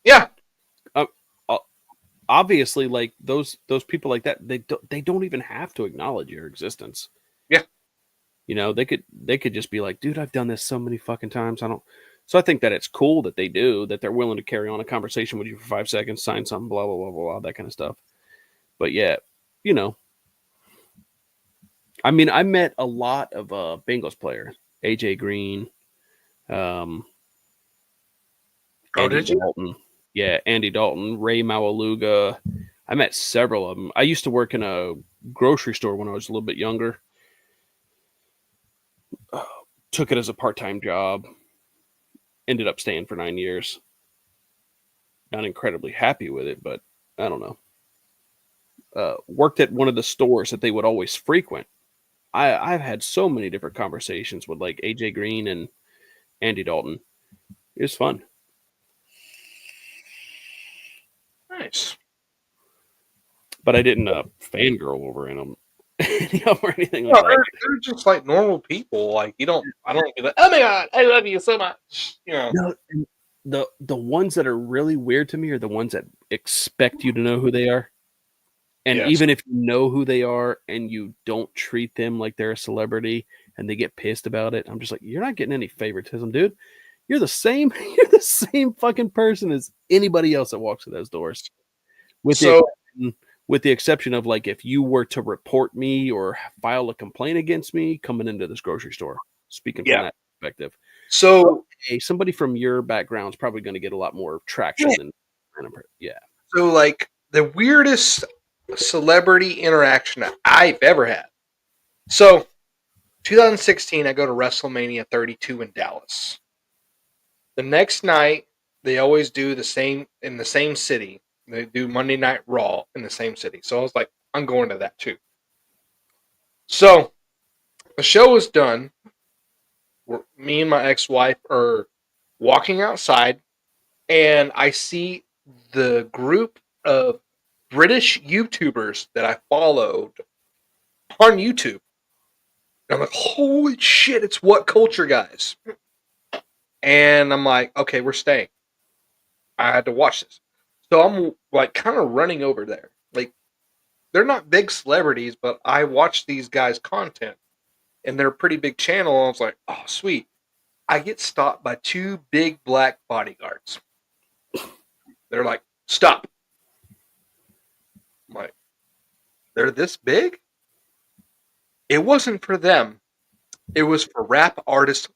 Yeah. Obviously, like those people like that, they don't even have to acknowledge your existence. Yeah. You know, they could just be like, dude, I've done this so many fucking times. So I think that it's cool that they do, that they're willing to carry on a conversation with you for 5 seconds, sign something, blah, blah, blah, blah, blah, that kind of stuff. But yeah, you know, I mean, I met a lot of Bengals players, AJ Green, Andy did you? Dalton. Yeah, Andy Dalton, Ray Mawaluga. I met several of them. I used to work in a grocery store when I was a little bit younger. Took it as a part-time job. Ended up staying for 9 years. Not incredibly happy with it, but I don't know. Worked at one of the stores that they would always frequent. I've had so many different conversations with like AJ Green and Andy Dalton. It was fun. Nice. But I didn't fangirl over in them or anything like No, that. they're just like normal people. Like I don't be like, "Oh my god, I love you so much." You know. No, and the ones that are really weird to me are the ones that expect you to know who they are. And Yes. even if you know who they are and you don't treat them like they're a celebrity and they get pissed about it, I'm just like, you're not getting any favoritism, dude. You're the same fucking person as anybody else that walks through those doors. With the exception of like if you were to report me or file a complaint against me coming into this grocery store, speaking from that perspective. So Somebody from your background is probably going to get a lot more traction than So like the weirdest celebrity interaction I've ever had. So 2016, I go to WrestleMania 32 in Dallas. The next night, they always do the same in the same city. They do Monday Night Raw in the same city. So I was like, I'm going to that too. So the show was done. Me and my ex-wife are walking outside, and I see the group of British YouTubers that I followed on YouTube. And I'm like, holy shit, it's What Culture guys. And I'm like, okay, we're staying. I had to watch this. So I'm like kind of running over there. Like, they're not big celebrities, but I watch these guys' content. And they're a pretty big channel. I was like, oh, sweet. I get stopped by two big black bodyguards. They're like, stop. I'm like, they're this big? It wasn't for them. It was for rap artist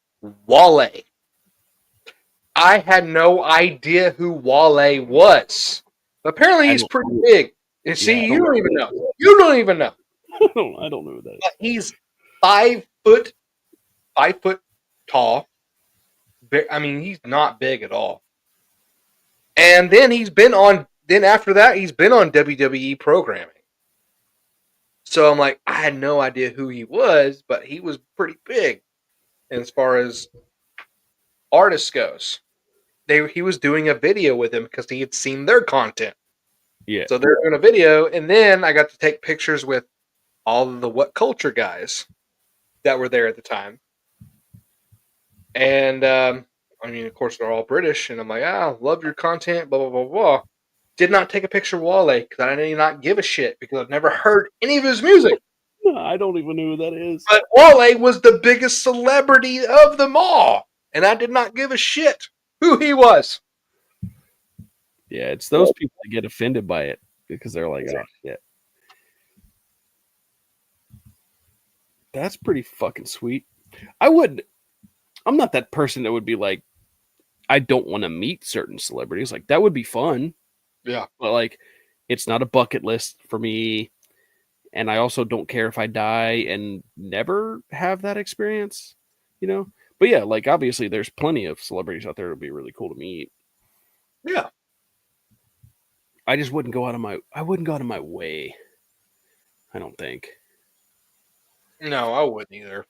Wale. I had no idea who Wale was. Apparently, he's pretty big. And see, you don't even know. You don't even know. I don't know who that is. But he's 5 foot tall. I mean, he's not big at all. And then then after that, he's been on WWE programming. So I'm like, I had no idea who he was, but he was pretty big as far as artists goes. He was doing a video with him because he had seen their content. Yeah. So they're doing a video, and then I got to take pictures with all of the What Culture guys that were there at the time. And I mean, of course, they're all British, and I'm like, love your content, blah blah blah blah. Did not take a picture of Wale because I did not give a shit because I've never heard any of his music. I don't even know who that is. But Wale was the biggest celebrity of them all, and I did not give a shit who he was. Yeah, it's those people that get offended by it because they're like, oh shit. That's pretty fucking sweet. I'm not that person that would be like, I don't want to meet certain celebrities. Like, that would be fun. Yeah. But like, it's not a bucket list for me. And I also don't care if I die and never have that experience, you know? But yeah, like, obviously there's plenty of celebrities out there that would be really cool to meet. Yeah. I just wouldn't go out of my way. I don't think. No, I wouldn't either.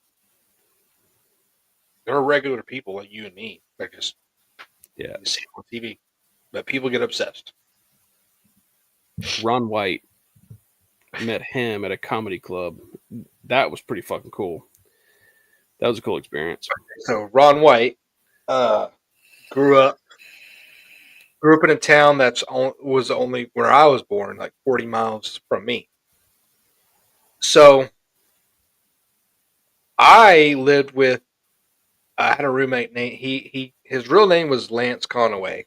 They're regular people like you and me. They're just you see it on TV, but people get obsessed. Ron White, met him at a comedy club. That was pretty fucking cool. That was a cool experience. So Ron White grew up in a town was only where I was born, like 40 miles from me. So I had a roommate named his real name was Lance Conaway,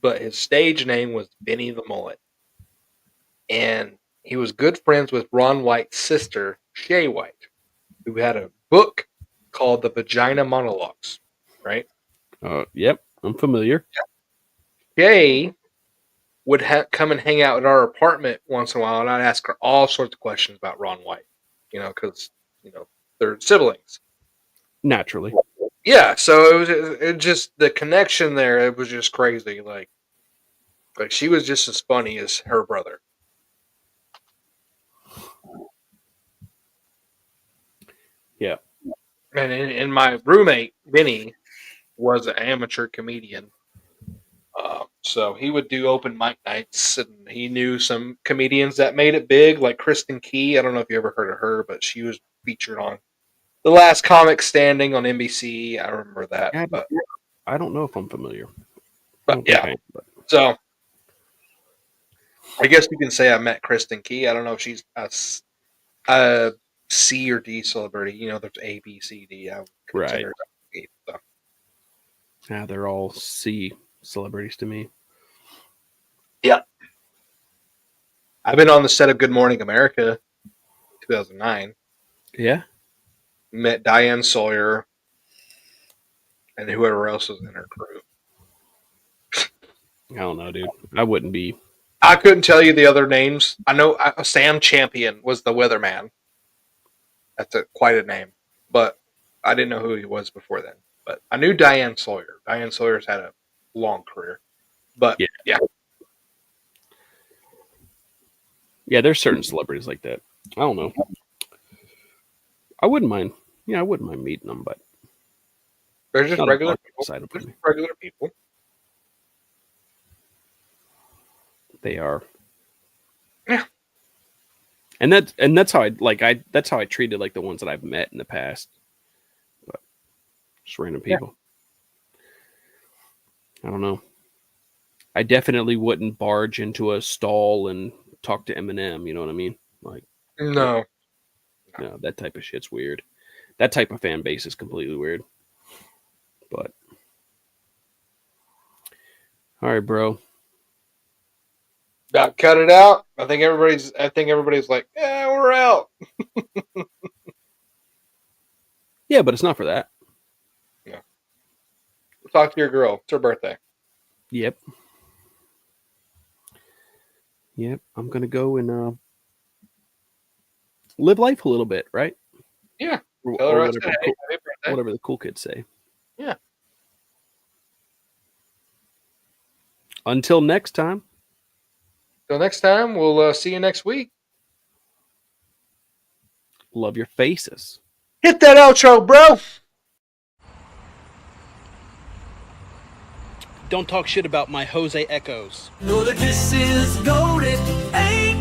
but his stage name was Benny the Mullet. And he was good friends with Ron White's sister, Shay White, who had a book called The Vagina Monologues, right? Yep, I'm familiar. Shay would come and hang out at our apartment once in a while, and I'd ask her all sorts of questions about Ron White, because, they're siblings. Naturally. Yeah, so it just, the connection there, it was just crazy. Like she was just as funny as her brother. Yeah. And my roommate, Benny, was an amateur comedian. So he would do open mic nights, and he knew some comedians that made it big, like Kristen Key. I don't know if you ever heard of her, but she was featured on The Last Comic Standing on NBC. I remember that. Yeah, but I don't know if I'm familiar. So I guess you can say I met Kristen Key. I don't know if she's a C or D celebrity. There's A, B, C, D. I would consider her C, so. Yeah, they're all C celebrities to me. Yeah. I've been on the set of Good Morning America 2009. Yeah. Met Diane Sawyer and whoever else was in her crew. I don't know, dude. I wouldn't be. I couldn't tell you the other names. I know Sam Champion was the weatherman. That's quite a name. But I didn't know who he was before then. But I knew Diane Sawyer. Diane Sawyer's had a long career. But yeah. Yeah, there's certain celebrities like that. I don't know. I wouldn't mind. Yeah, I wouldn't mind meeting them, but they're just regular people. Regular people. They are. Yeah. And that's how that's how I treated like the ones that I've met in the past. But just random people. Yeah. I don't know. I definitely wouldn't barge into a stall and talk to Eminem, you know what I mean? Like, no, that type of shit's weird. That type of fan base is completely weird. But all right, bro. About cut it out. I think everybody's like, yeah, we're out. Yeah, but it's not for that. Yeah. Talk to your girl. It's her birthday. Yep. I'm gonna go and live life a little bit, right? Yeah. Or Tell her whatever, I said, hey, whatever the cool kids say. Yeah. Until next time. Till next time, we'll see you next week. Love your faces. Hit that outro, bro. Don't talk shit about my Jose Echoes. Know that this is goated. Ain't